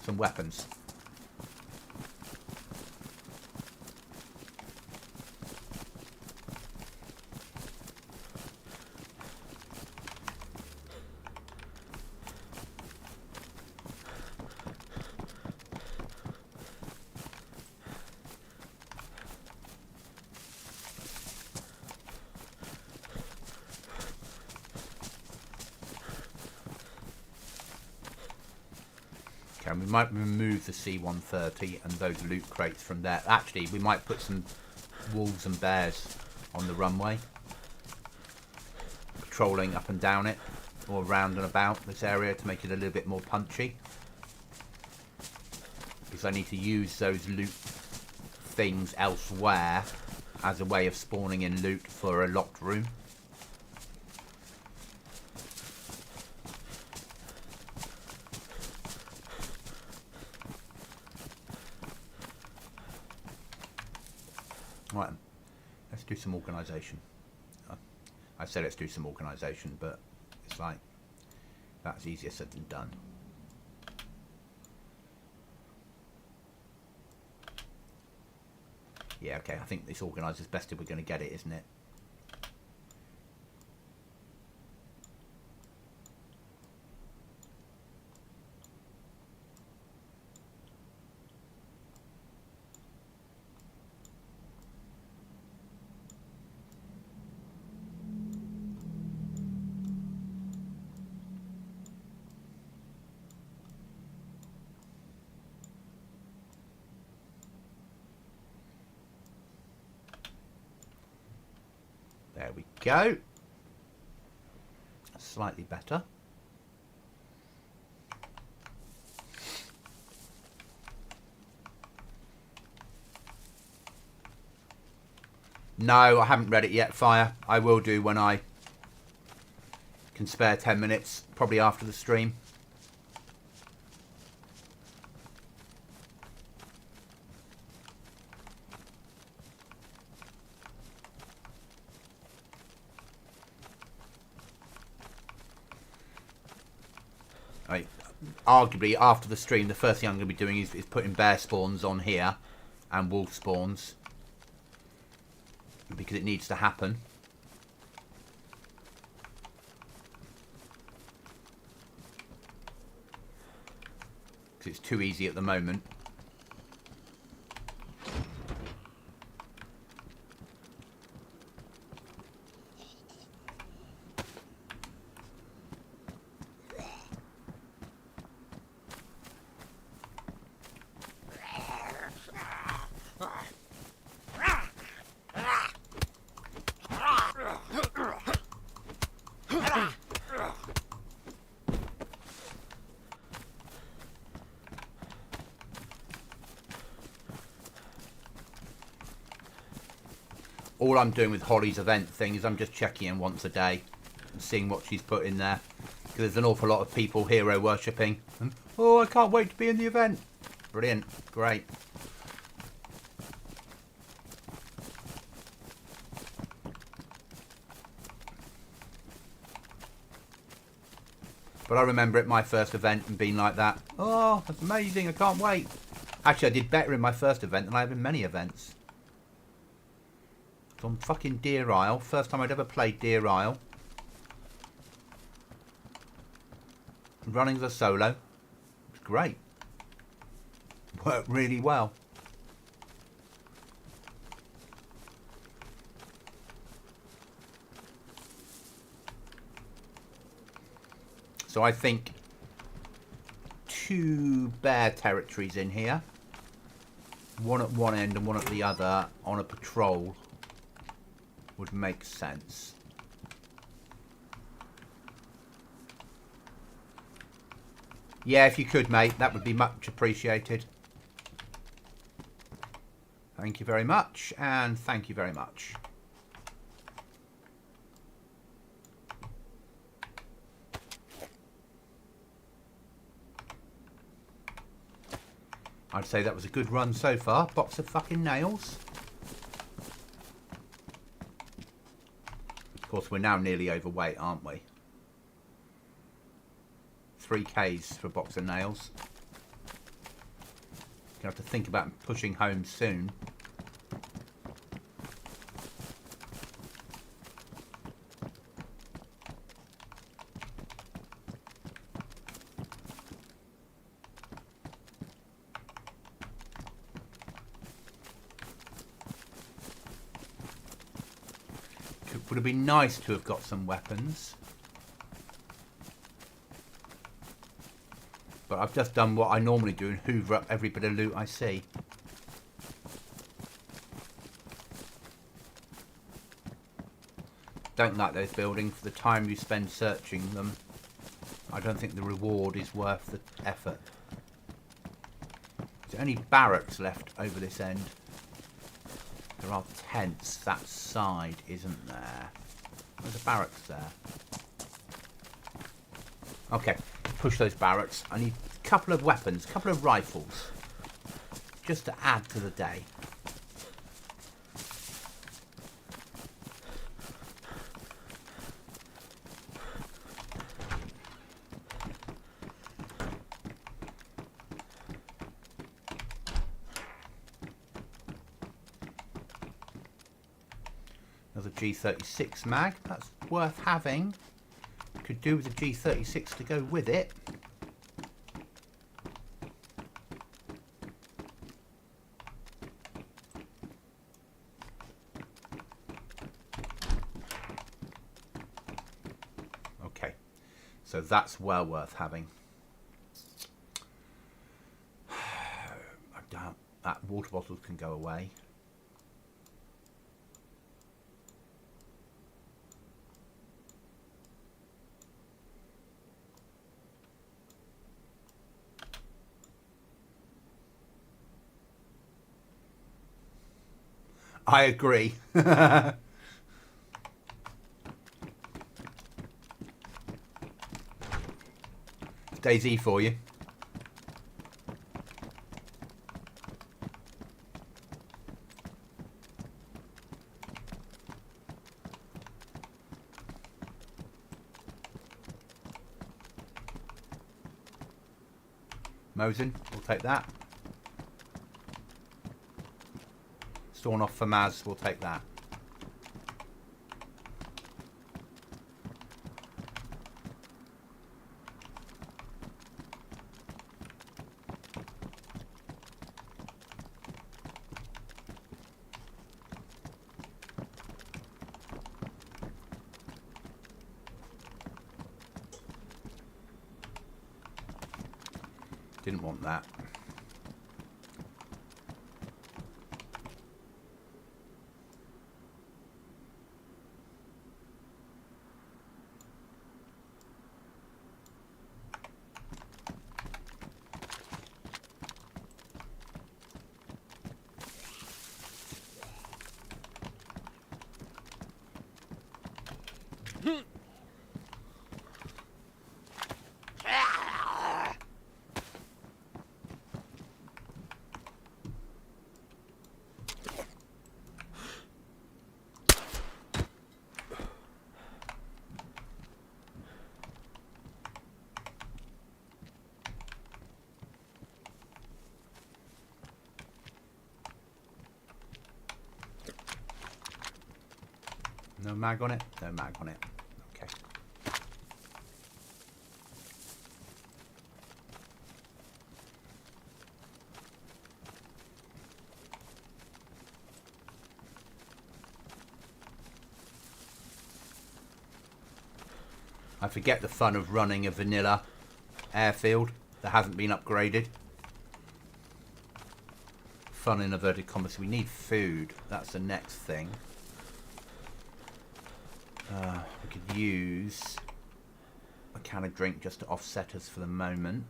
some weapons. And we might remove the C-130 and those loot crates from there. Actually, we might put some wolves and bears on the runway, patrolling up and down it, or around and about this area to make it a little bit more punchy. Because I need to use those loot things elsewhere as a way of spawning in loot for a locked room. Right, let's do some organisation. I said let's do some organisation, but it's like, that's easier said than done. Yeah, okay, I think this organiser's best if we're going to get it, isn't it? There we go. Slightly better. No, I haven't read it yet, Fire. I will do when I can spare 10 minutes, probably after the stream. Arguably, after the stream, the first thing I'm going to be doing is putting bear spawns on here and wolf spawns, because it needs to happen. Because it's too easy at the moment. All I'm doing with Holly's event thing is I'm just checking in once a day and seeing what she's put in there. Because there's an awful lot of people hero worshipping. And, oh, I can't wait to be in the event. Brilliant. Great. But I remember at my first event and being like that. Oh, that's amazing. I can't wait. Actually, I did better in my first event than I have in many events. On fucking Deer Isle. First time I'd ever played Deer Isle. Running as a solo. It was great. Worked really well. So I think 2 bear territories in here. One at one end and one at the other on a patrol would make sense. Yeah, if you could, mate, that would be much appreciated. Thank you very much, and thank you very much. I'd say that was a good run so far. Box of fucking nails. Of course, we're now nearly overweight, aren't we? 3Ks for a box of nails. Gonna have to think about pushing home soon. Would have been nice to have got some weapons. But I've just done what I normally do and hoover up every bit of loot I see. Don't like those buildings for the time you spend searching them. I don't think the reward is worth the effort. Is there any barracks left over this end? There are tents that side, isn't there? There's a barracks there. Okay, push those barracks. I need a couple of weapons, a couple of rifles. Just to add to the day. Another G36 mag, that's worth having. Could do with a G36 to go with it. Okay, so that's well worth having. I doubt that water bottles can go away. I agree. DayZ for you. Mosin, we'll take that. Storn off for Maz, we'll take that. Didn't want that. No mag on it? No mag on it. Okay. I forget the fun of running a vanilla airfield that hasn't been upgraded. Fun in inverted commas. We need food. That's the next thing. We could use a can of drink just to offset us for the moment.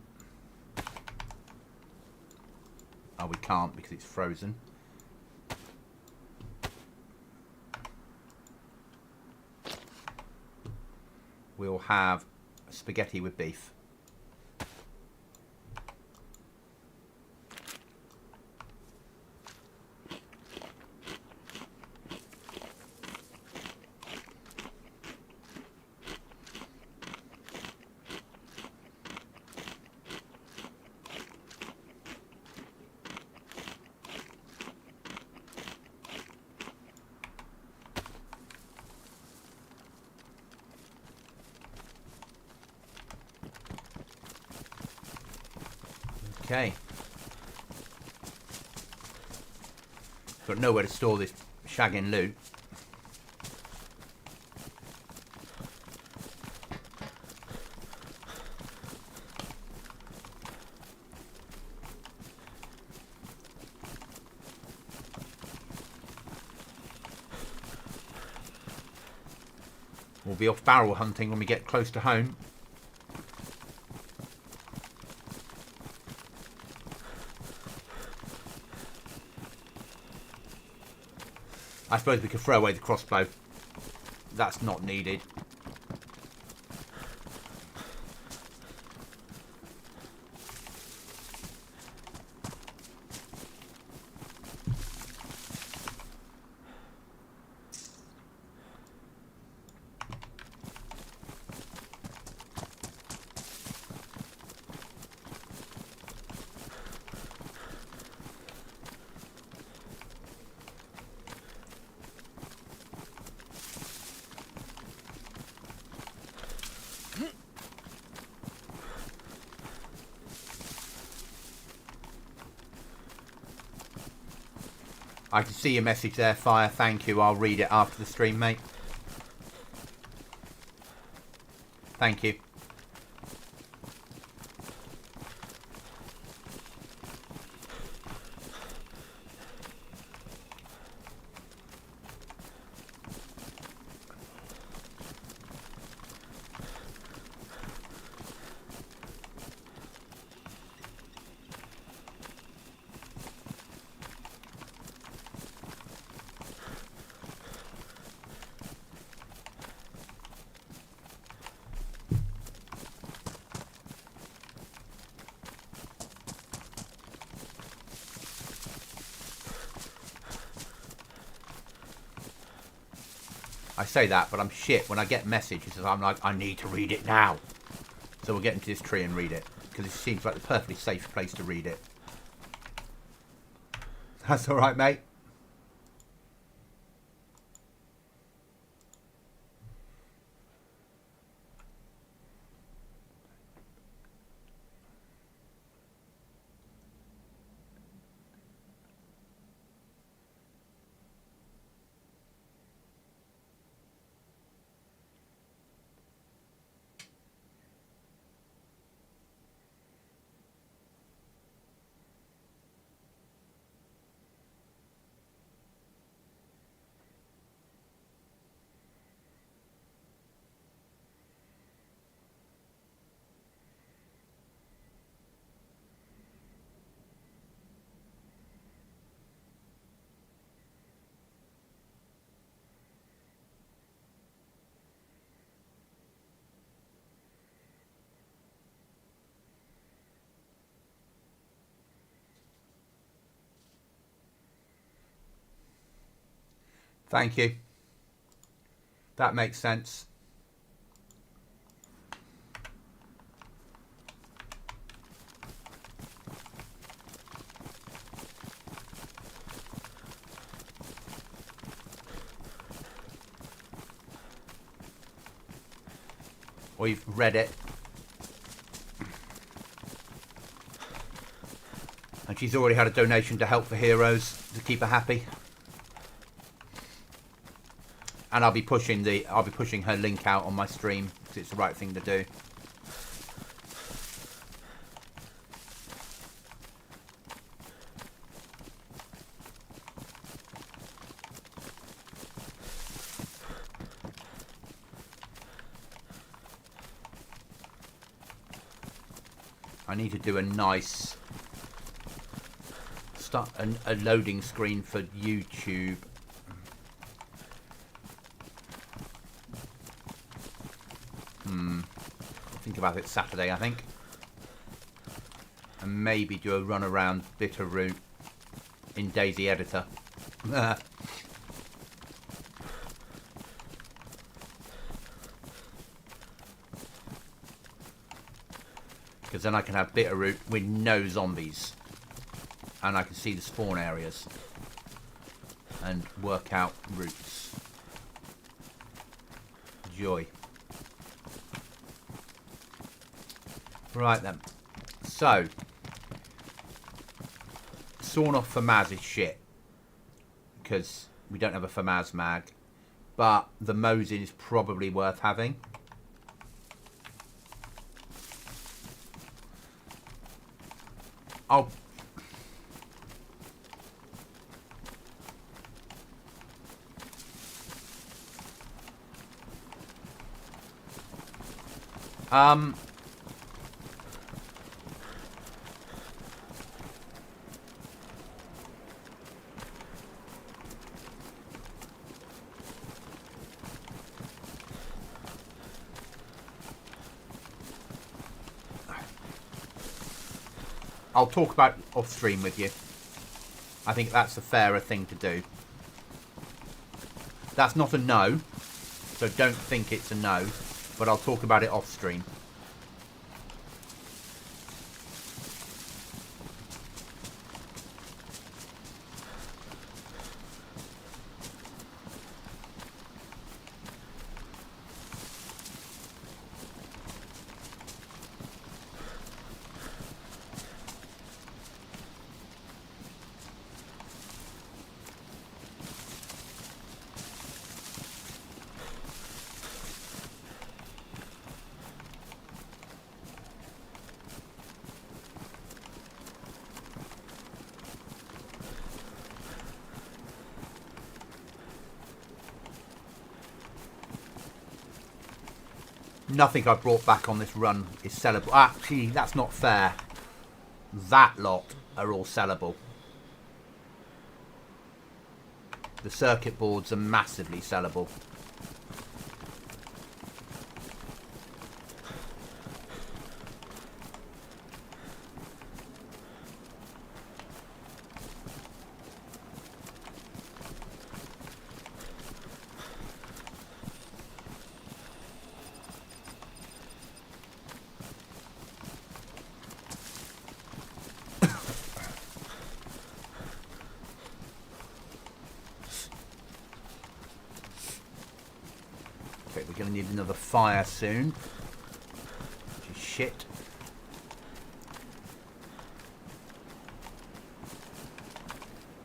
Oh, we can't because it's frozen. We'll have spaghetti with beef. Okay. Got nowhere to store this shagging loot. We'll be off barrel hunting when we get close to home. I suppose we could throw away the crossbow. That's not needed. I can see your message there, Fire. Thank you. I'll read it after the stream, mate. Thank you. I say that, but I'm shit. When I get messages, I'm like, I need to read it now. So we'll get into this tree and read it. Because it seems like the perfectly safe place to read it. That's alright, mate. Thank you. That makes sense. or you've read it. And she's already had a donation to Help for Heroes to keep her happy. And I'll be pushing her link out on my stream because it's the right thing to do. I need to do a nice a loading screen for YouTube. Think about it Saturday, I think. And maybe do a run around bitter route in DayZ Editor. Because then I can have bitter route with no zombies. And I can see the spawn areas. And work out routes. Joy. Right then. So. Sawn off FAMAS is shit. Because we don't have a FAMAS mag. But the Mosin is probably worth having. I'll... I'll talk about off stream with you. I think that's a fairer thing to do. That's not a no, so don't think it's a no, but I'll talk about it off stream. Nothing I've brought back on this run is sellable. Actually, that's not fair. That lot are all sellable. The circuit boards are massively sellable. We're going to need another fire soon. Which is shit.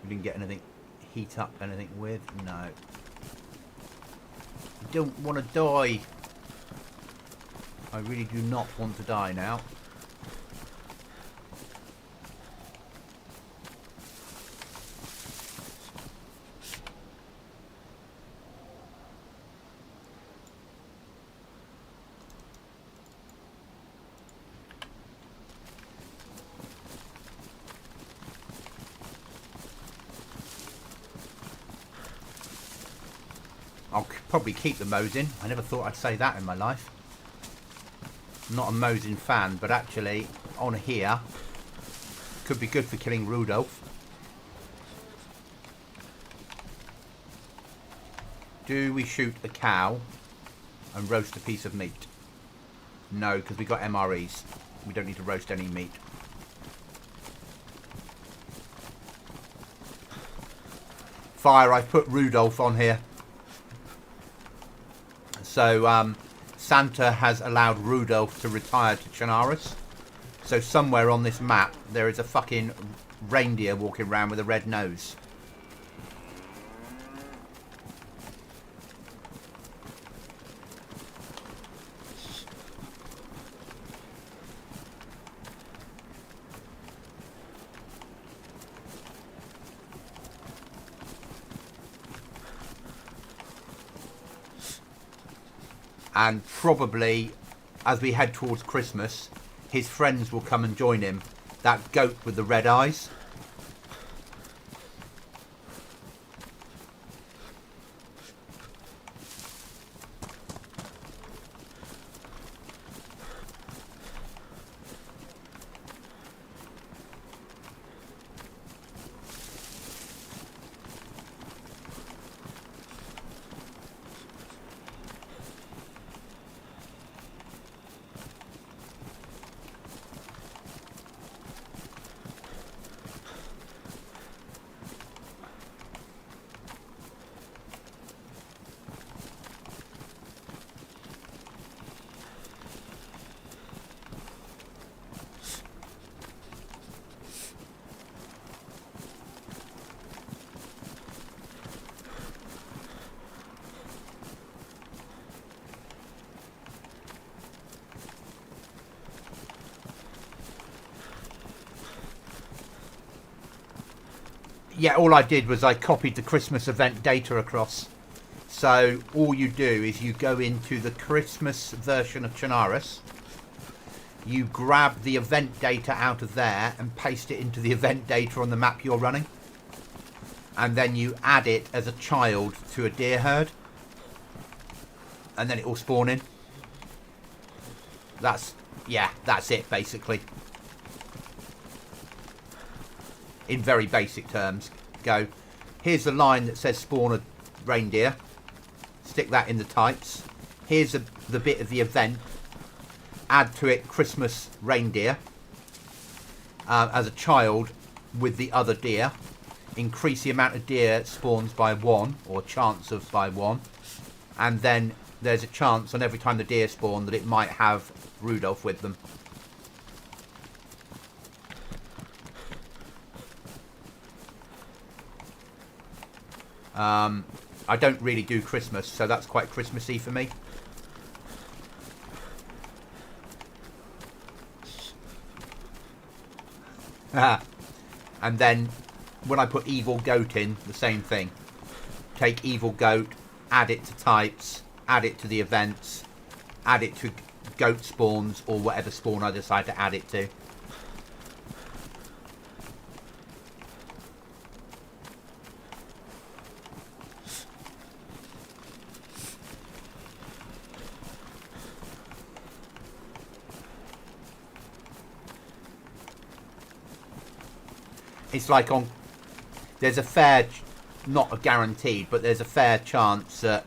We didn't get anything, heat up anything with? No. I don't want to die. I really do not want to die now. I'll probably keep the Mosin. I never thought I'd say that in my life. I'm not a Mosin fan, but actually, on here, could be good for killing Rudolph. Do we shoot a cow and roast a piece of meat? No, because we got MREs. We don't need to roast any meat. Fire, I've put Rudolph on here. So, Santa has allowed Rudolph to retire to Chernarus. So somewhere on this map, there is a fucking reindeer walking around with a red nose. And probably, as we head towards Christmas, his friends will come and join him. That goat with the red eyes. Yeah, all I did was I copied the Christmas event data across. So all you do is you go into the Christmas version of Chernarus, you grab the event data out of there and paste it into the event data on the map you're running, and then you add it as a child to a deer herd, and then it will spawn in. That's it basically. In very basic terms, go, here's the line that says spawn a reindeer, stick that in the types, here's the bit of the event, add to it Christmas reindeer as a child with the other deer, increase the amount of deer spawns by 1, or chance of by 1, and then there's a chance on every time the deer spawn that it might have Rudolph with them. I don't really do Christmas, so that's quite Christmassy for me. And then when I put evil goat in, the same thing. Take evil goat, add it to types, add it to the events, add it to goat spawns or whatever spawn I decide to add it to. It's like on, there's a fair, not a guaranteed, but there's a fair chance that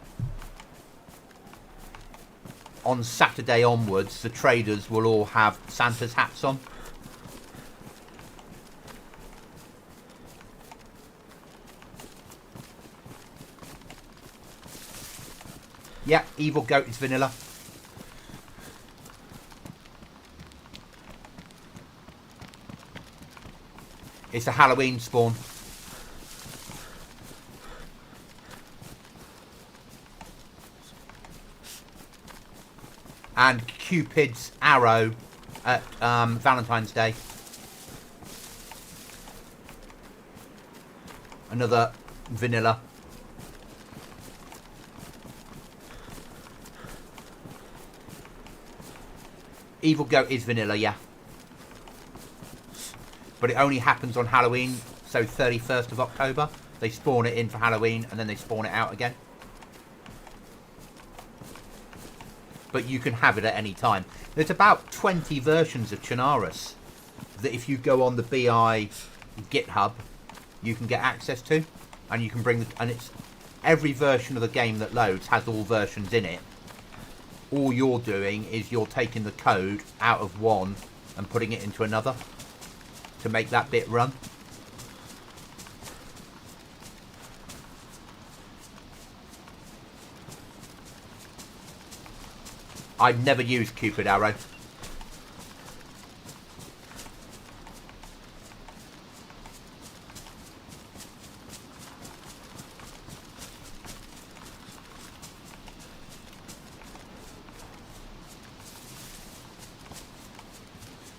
on Saturday onwards, the traders will all have Santa's hats on. Yeah, evil goat is vanilla. It's a Halloween spawn. And Cupid's arrow at Valentine's Day. Another vanilla. Evil goat is vanilla, yeah. But it only happens on Halloween, so 31st of October. They spawn it in for Halloween and then they spawn it out again. But you can have it at any time. There's about 20 versions of Chernarus that if you go on the BI GitHub, you can get access to. And you can bring the, and it's every version of the game that loads has all versions in it. All you're doing is you're taking the code out of one and putting it into another to make that bit run. I've never used Cupid Arrow.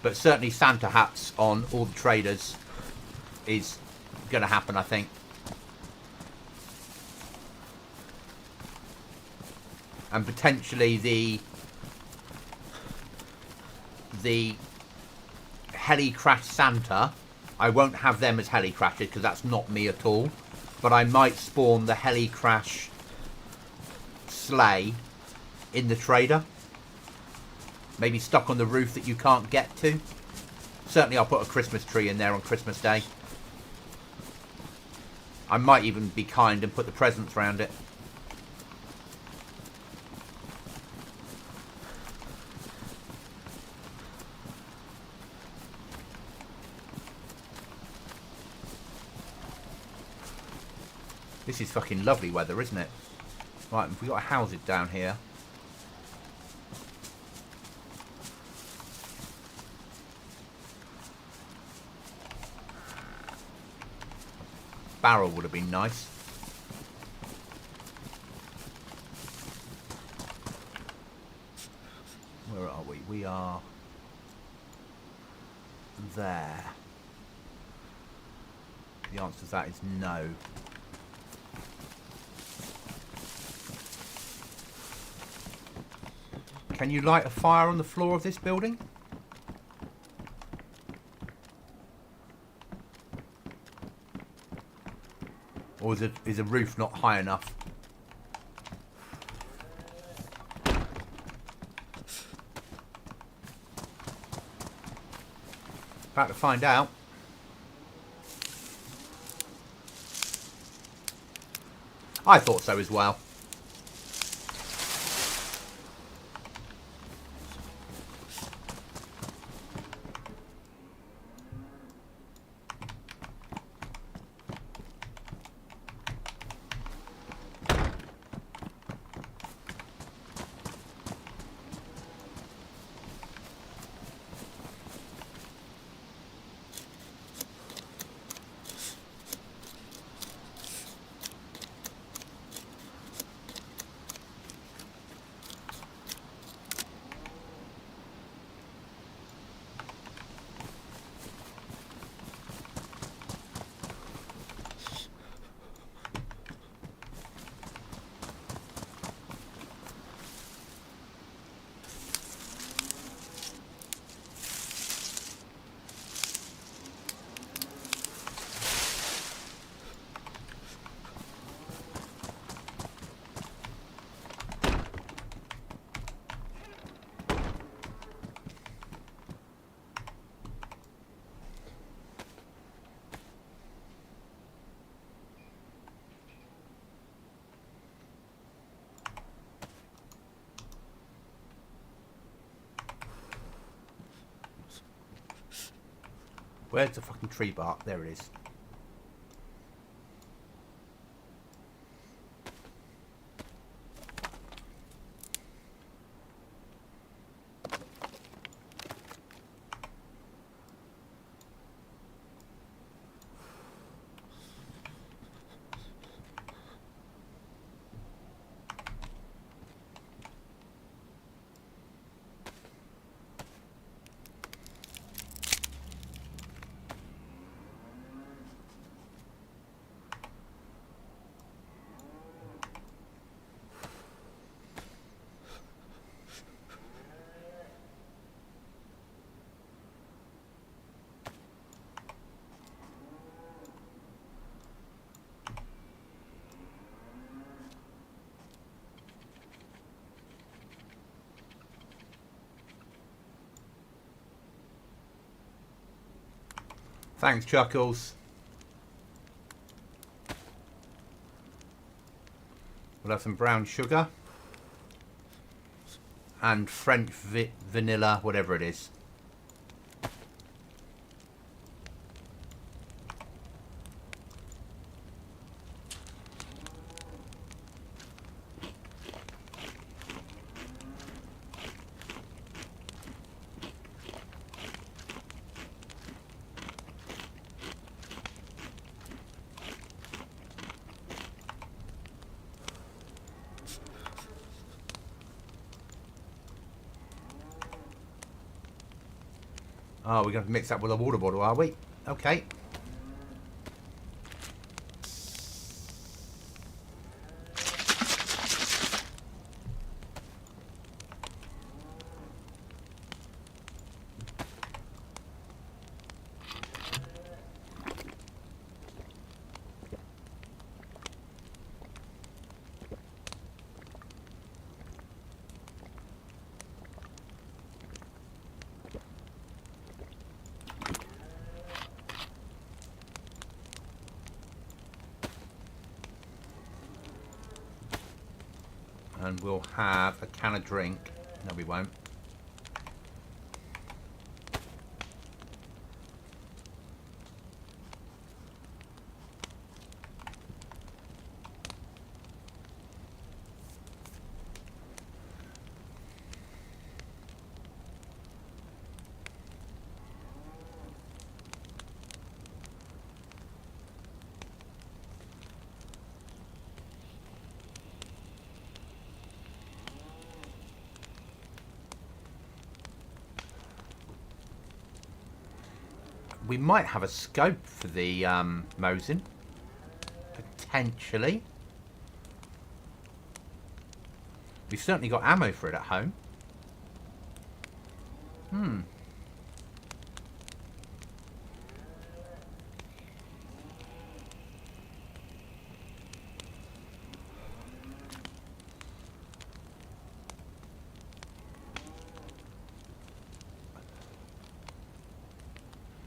But certainly Santa hats on all the traders is going to happen, I think. And potentially the heli crash Santa, I won't have them as heli crashes because that's not me at all. But I might spawn the heli crash sleigh in the trader. Maybe stuck on the roof that you can't get to. Certainly I'll put a Christmas tree in there on Christmas Day. I might even be kind and put the presents around it. This is fucking lovely weather, isn't it? Right, we've got houses down here. Barrel would have been nice. Where are we? We are there. The answer to that is no. Can you light a fire on the floor of this building? Or is a roof not high enough? About to find out. I thought so as well. Where's the fucking tree bark? There it is. Thanks, Chuckles. We'll have some brown sugar. And French vanilla, whatever it is. Oh, we're going to mix that with a water bottle, are we? Okay. And we'll have a can of drink. No, we won't. We might have a scope for the Mosin. Potentially. We've certainly got ammo for it at home.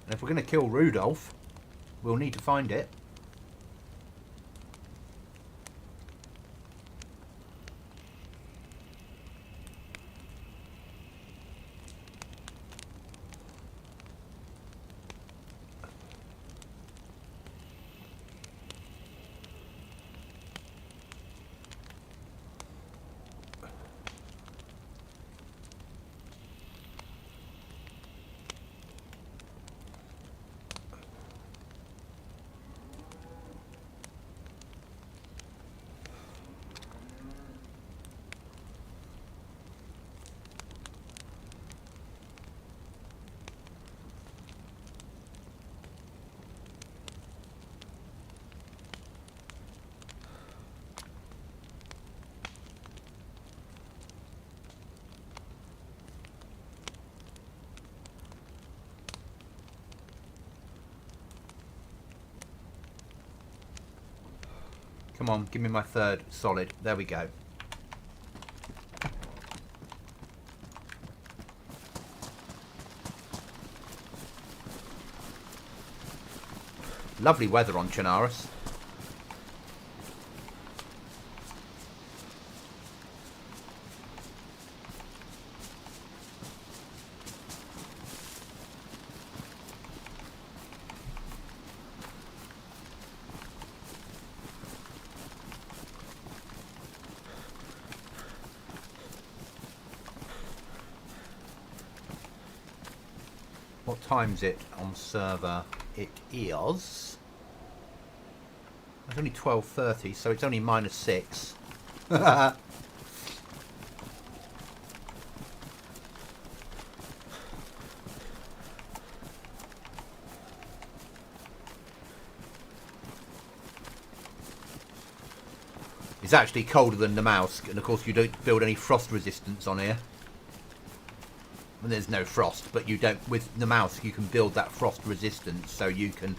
And if we're going to kill Rudolph, we'll need to find it. Come on, give me my third solid. There we go. Lovely weather on Chernarus. What time's it on server? It is... It's only 12:30, so it's only -6. It's actually colder than Namalsk, and of course you don't build any frost resistance on here. And there's no frost, but you don't. With Namalsk, you can build that frost resistance, so you can.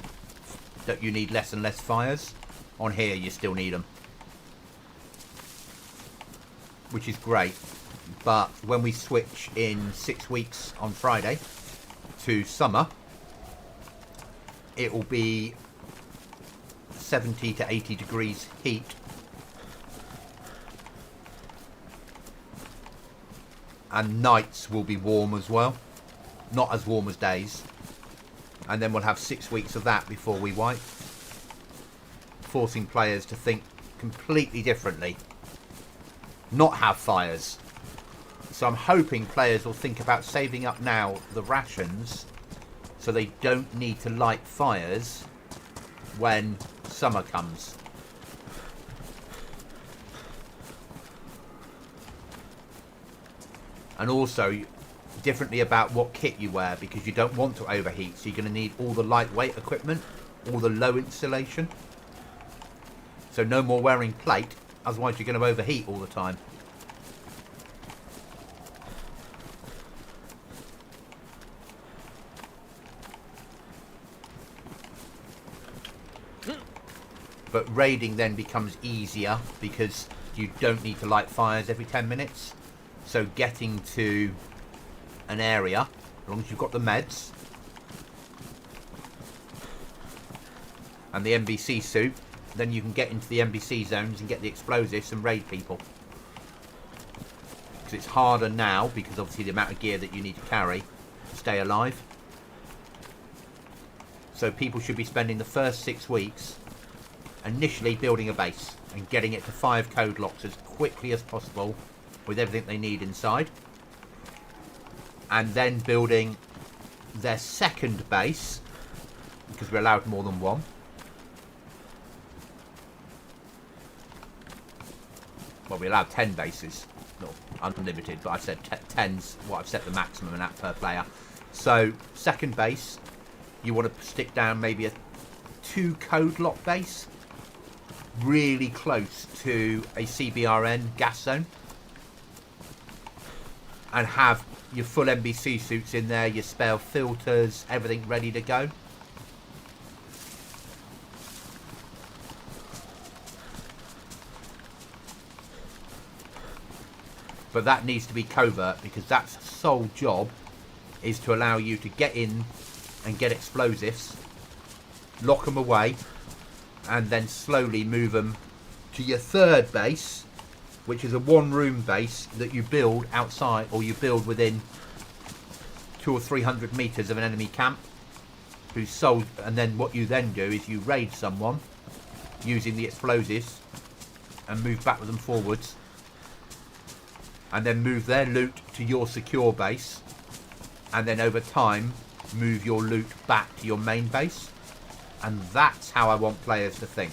That you need less and less fires. On here, you still need them, which is great. But when we switch in 6 weeks on Friday to summer, it will be 70 to 80 degrees heat. And nights will be warm as well. Not as warm as days. And then we'll have 6 weeks of that before we wipe. Forcing players to think completely differently. Not have fires. So I'm hoping players will think about saving up now the rations so they don't need to light fires when summer comes. And also differently about what kit you wear, because you don't want to overheat. So you're going to need all the lightweight equipment, all the low insulation. So no more wearing plate, otherwise you're going to overheat all the time. But raiding then becomes easier because you don't need to light fires every 10 minutes. So getting to an area, as long as you've got the meds and the NBC suit, then you can get into the NBC zones and get the explosives and raid people. Because it's harder now, because obviously the amount of gear that you need to carry to stay alive. So people should be spending the first 6 weeks initially building a base and getting it to 5 code locks as quickly as possible with everything they need inside, and then building their second base, because we're allowed more than one. Well, we're allowed 10 bases, not unlimited, but I've said 10's what I've set the maximum at per player. So second base, you want to stick down maybe a 2 code lock base, really close to a CBRN gas zone, and have your full NBC suits in there, your spare filters, everything ready to go. But that needs to be covert, because that's the sole job, is to allow you to get in and get explosives, lock them away, and then slowly move them to your third base, which is a 1-room base that you build outside, or you build within 200 or 300 meters of an enemy camp who's sold. And then what you then do is you raid someone using the explosives and move backwards and forwards, and then move their loot to your secure base, and then over time move your loot back to your main base. And that's how I want players to think.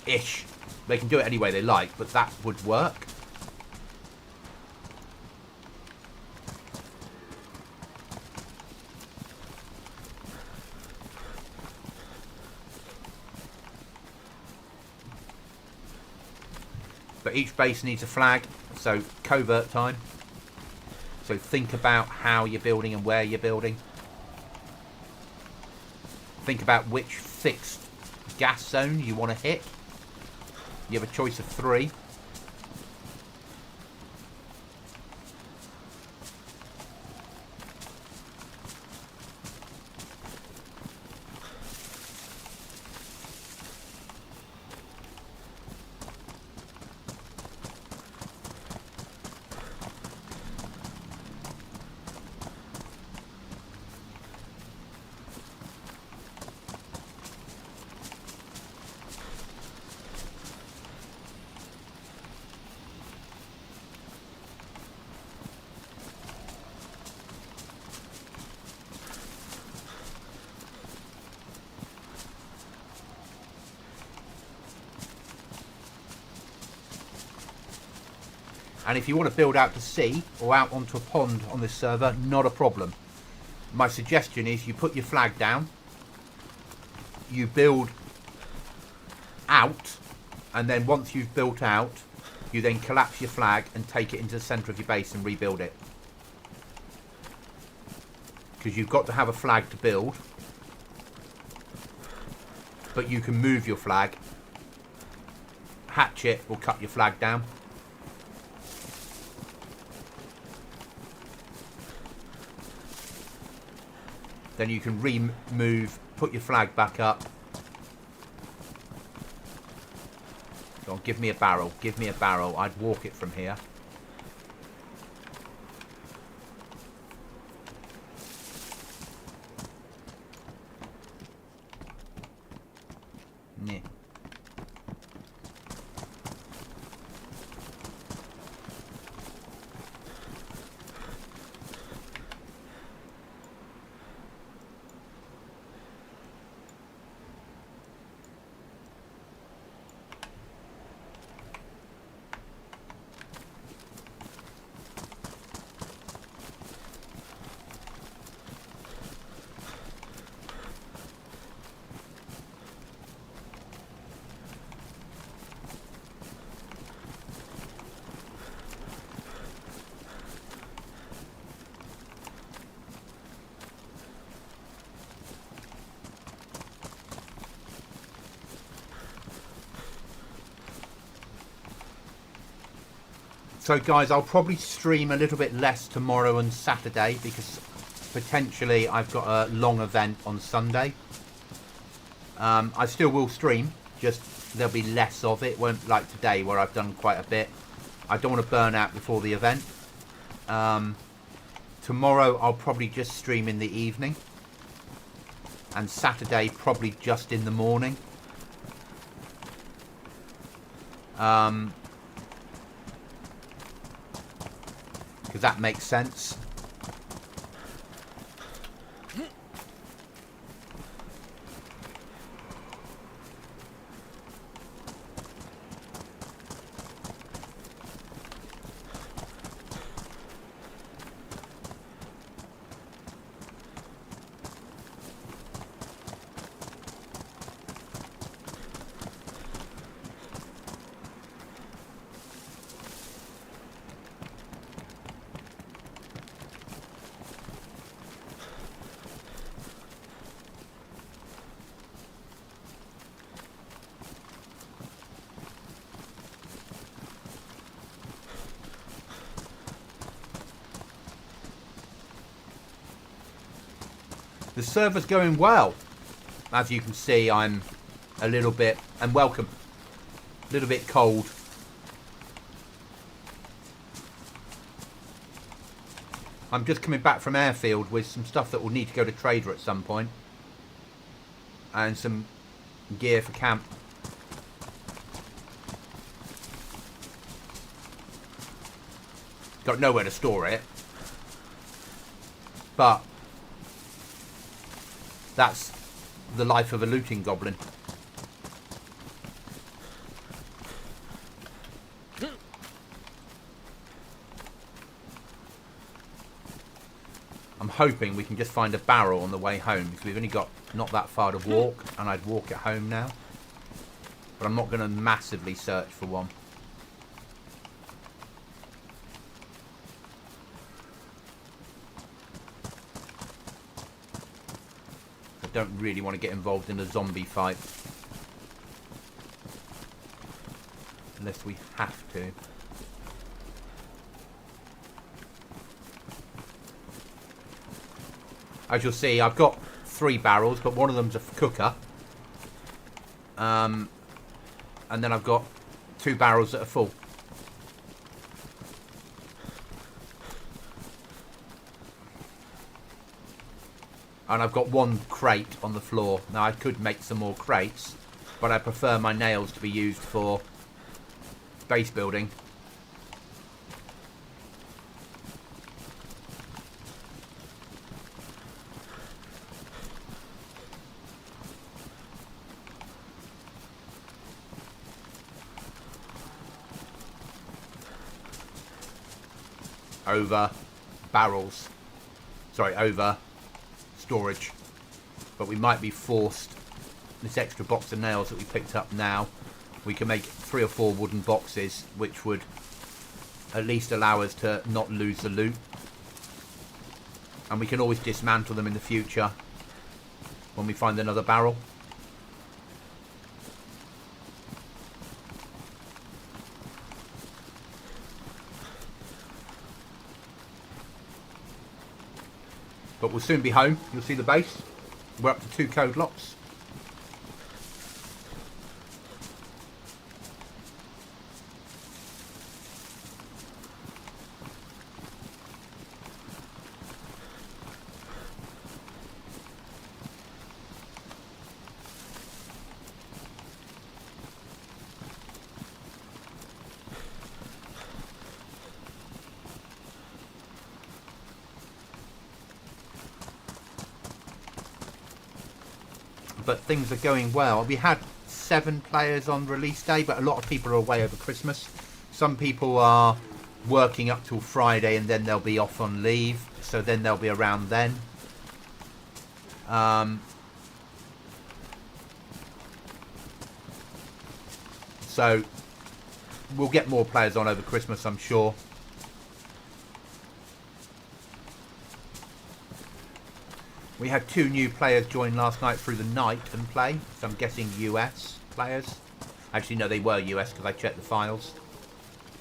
Ish. They can do it any way they like, but that would work. But each base needs a flag, so covert time. So think about how you're building and where you're building. Think about which fixed gas zone you want to hit. You have a choice of 3. And if you want to build out to sea or out onto a pond on this server, not a problem. My suggestion is you put your flag down, you build out, and then once you've built out, you then collapse your flag and take it into the centre of your base and rebuild it. Because you've got to have a flag to build, but you can move your flag. Hatchet will cut your flag down. Then you can remove, put your flag back up. Go on, give me a barrel. Give me a barrel. I'd walk it from here. Yeah. So guys, I'll probably stream a little bit less tomorrow and Saturday because potentially I've got a long event on Sunday. I still will stream, just there'll be less of it. Won't like today where I've done quite a bit. I don't want to burn out before the event. Tomorrow I'll probably just stream in the evening. And Saturday probably just in the morning. Because that makes sense. The server's going well. As you can see, I'm a little bit, and welcome, a little bit cold. I'm just coming back from airfield with some stuff that will need to go to trader at some point. And some gear for camp. Got nowhere to store it. But that's the life of a looting goblin. I'm hoping we can just find a barrel on the way home because we've only got not that far to walk, and I'd walk it home now. But I'm not going to massively search for one. Don't really want to get involved in a zombie fight unless we have to. As you'll see, I've got 3 barrels, but one of them's a cooker, and then I've got 2 barrels that are full. And I've got 1 crate on the floor. Now I could make some more crates, but I prefer my nails to be used for base building. Over barrels. Sorry, over storage. But we might be forced, this extra box of nails that we picked up now, we can make 3 or 4 wooden boxes, which would at least allow us to not lose the loot. And we can always dismantle them in the future when we find another barrel. But we'll soon be home. You'll see the base. We're up to 2 code locks. But things are going well. We had 7 players on release day, but a lot of people are away over Christmas. Some people are working up till Friday and then they'll be off on leave, so then they'll be around then. So we'll get more players on over Christmas, I'm sure. We had 2 new players join last night through the night and play. So I'm guessing US players. Actually, no, they were US because I checked the files.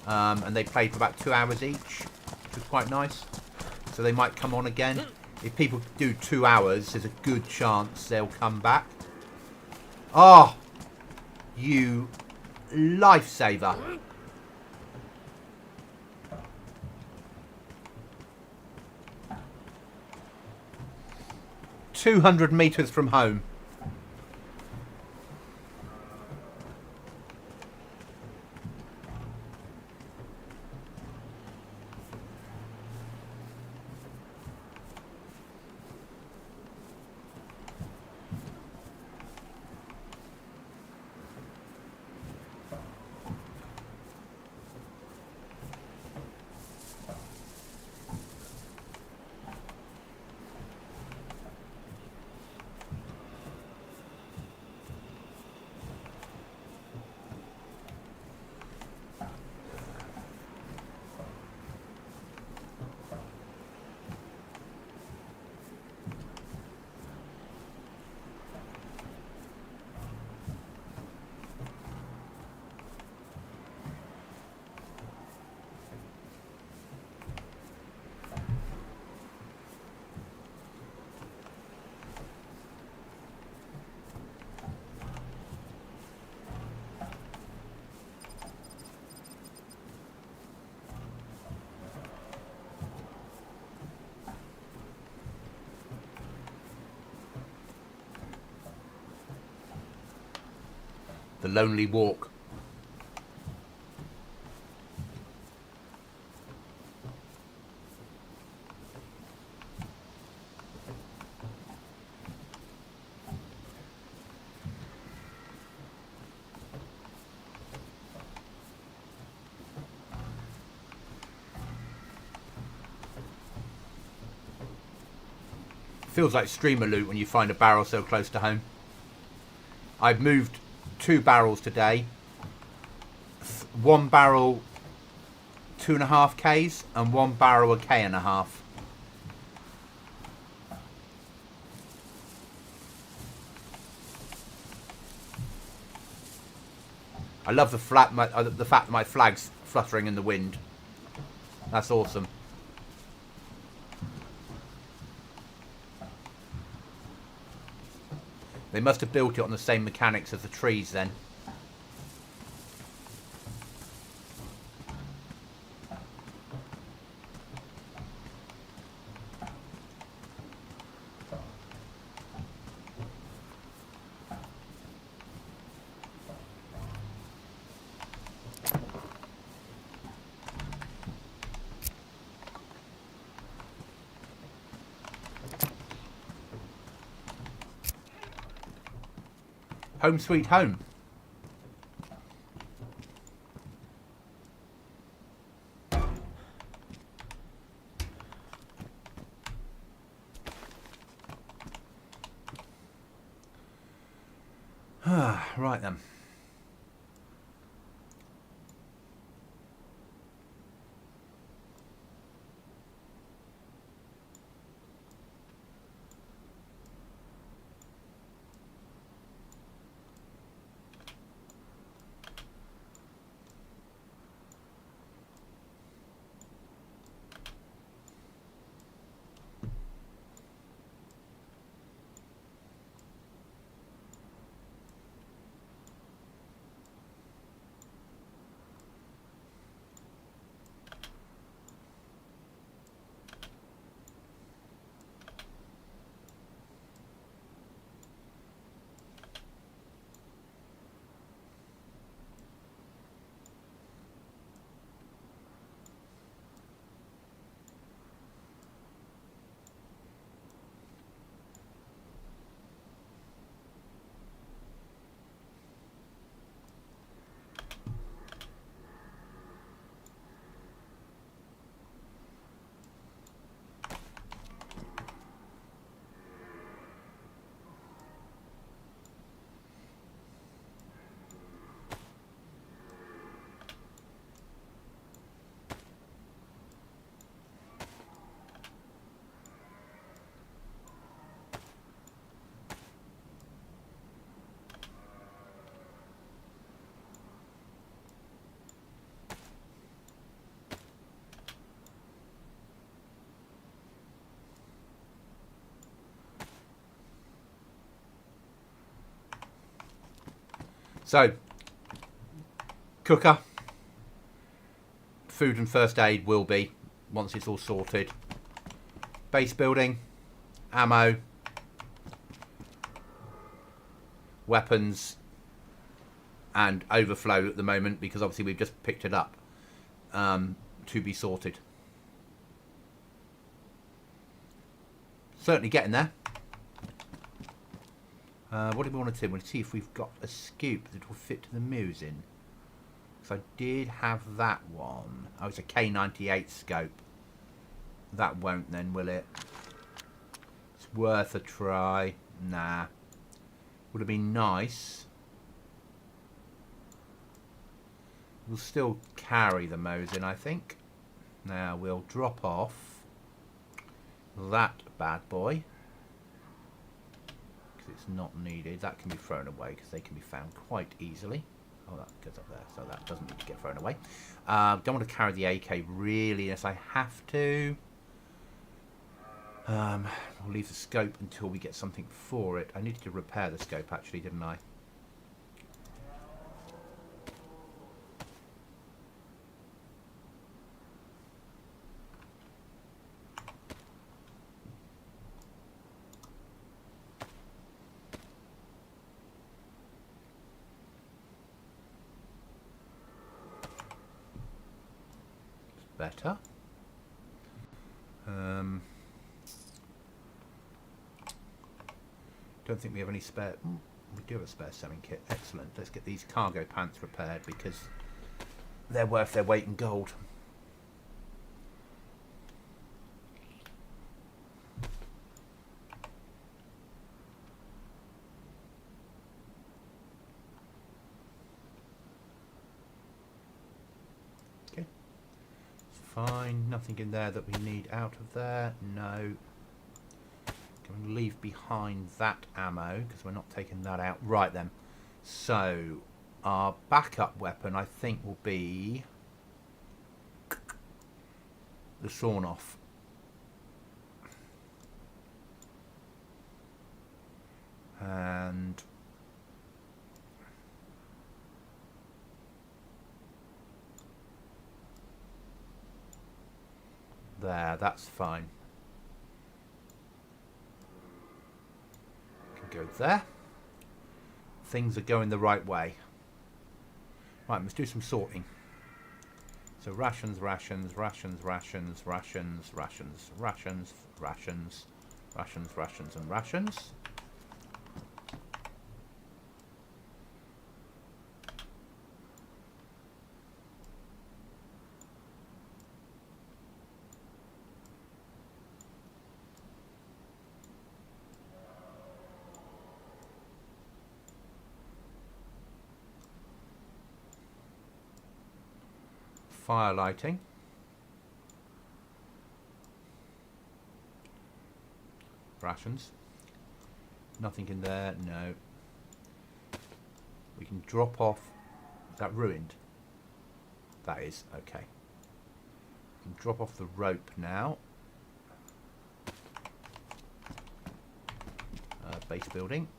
and they played for about 2 hours each, which was quite nice. So they might come on again. If people do 2 hours, there's a good chance they'll come back. Oh, you lifesaver. "200 metres from home." The lonely walk. Feels like streamer loot when you find a barrel so close to home. I've moved 2 barrels today. 1 barrel 2.5 Ks and 1 barrel 1.5 Ks. I love the fact that my flag's fluttering in the wind. That's awesome. They must have built it on the same mechanics as the trees then. Home sweet home. Right then. So, cooker, food and first aid will be, once it's all sorted. Base building, ammo, weapons, and overflow at the moment, because obviously we've just picked it up, to be sorted. Certainly getting there. What do we want to do? We want to see if we've got a scoop that will fit to the moose in. Because I did have that one. Oh, it's a K98 scope. That won't then, will it? It's worth a try. Nah. Would have been nice. We'll still carry the Mosin, I think. Now we'll drop off that bad boy. Because it's not needed. That can be thrown away because they can be found quite easily. Oh, that goes up there, so that doesn't need to get thrown away. Don't want to carry the AK really unless I have to. We'll leave the scope until we get something for it. I needed to repair the scope actually, didn't I? Better. Don't think we have any spare. We do have a spare sewing kit. Excellent. Let's get these cargo pants repaired because they're worth their weight in gold. Okay. Fine. Nothing in there that we need out of there. No. Can leave behind that ammo because we're not taking that out. Right then. So our backup weapon I think will be the sawn off. And there, that's fine. Can go there. Things are going the right way. Right, let's do some sorting. So rations, rations, rations, rations, rations, rations, rations, rations, rations, rations, and rations. Fire lighting. Rations. Nothing in there, no. We can drop off. Is that ruined? That is, okay. We can drop off the rope now. Base building.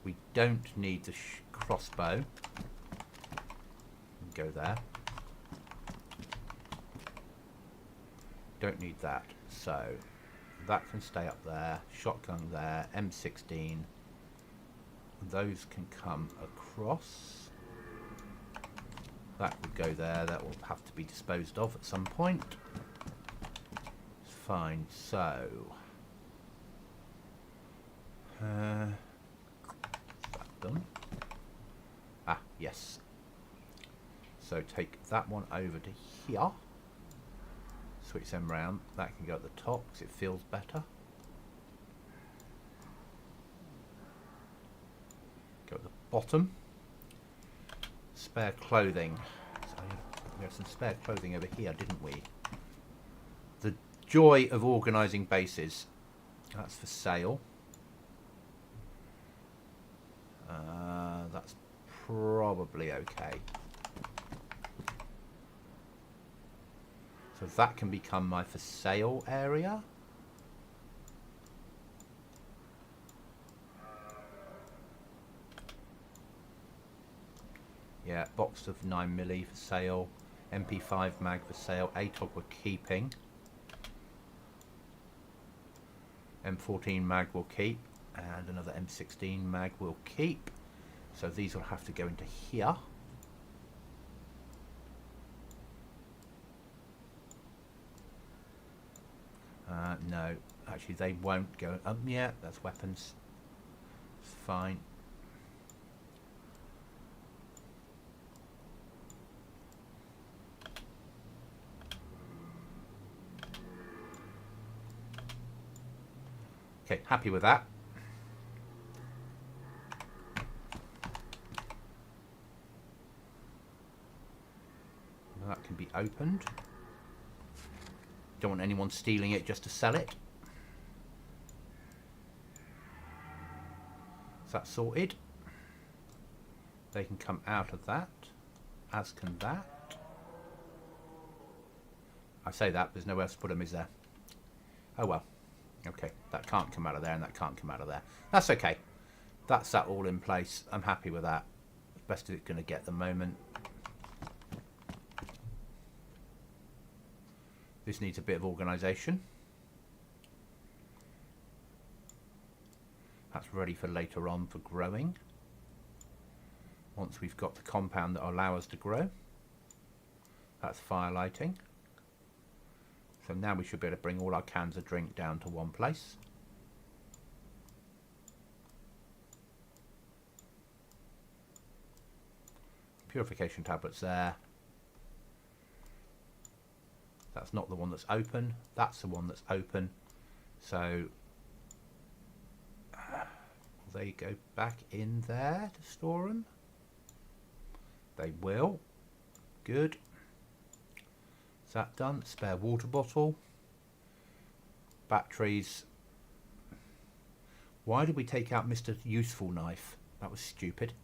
We don't need the crossbow. Go there. Don't need that. So that can stay up there. Shotgun there. M16. Those can come across. That would go there. That will have to be disposed of at some point. It's fine. So done. Ah, yes. So take that one over to here. Switch them round. That can go at the top because it feels better. Go at the bottom. Spare clothing. So we have some spare clothing over here, didn't we? The joy of organising bases. That's for sale. That's probably okay. So that can become my for sale area. Yeah, box of 9mm for sale. MP5 mag for sale. ATOG we're keeping. M14 mag we'll keep. And another M16 mag we'll keep. So these will have to go into here. No, actually they won't go. Yeah, that's weapons. It's fine. Okay, happy with that. That can be opened. Don't want anyone stealing it just to sell it. Is that sorted? They can come out of that, as can that. I say that, there's nowhere else to put them, is there? Oh well. Okay, that can't come out of there and that can't come out of there. That's okay. That's that all in place. I'm happy with that. Best it's going to get at the moment. This needs a bit of organisation. That's ready for later on for growing. Once we've got the compound that will allow us to grow. That's fire lighting. So now we should be able to bring all our cans of drink down to one place. Purification tablets there. That's not the one that's open. That's the one that's open. So will they go back in there to store them? They will. Good. Is that done? Spare water bottle. Batteries. Why did we take out Mr. Useful Knife? That was stupid.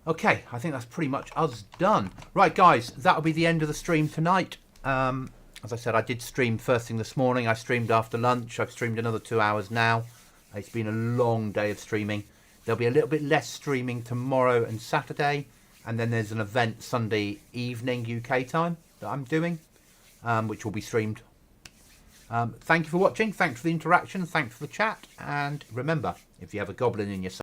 Okay, I think that's pretty much us done. Right, guys, that'll be the end of the stream tonight. As I said, I did stream first thing this morning. I streamed after lunch. I've streamed another 2 hours now. It's been a long day of streaming. There'll be a little bit less streaming tomorrow and Saturday. And then there's an event Sunday evening UK time that I'm doing, which will be streamed. Thank you for watching. Thanks for the interaction. Thanks for the chat. And remember, if you have a goblin in your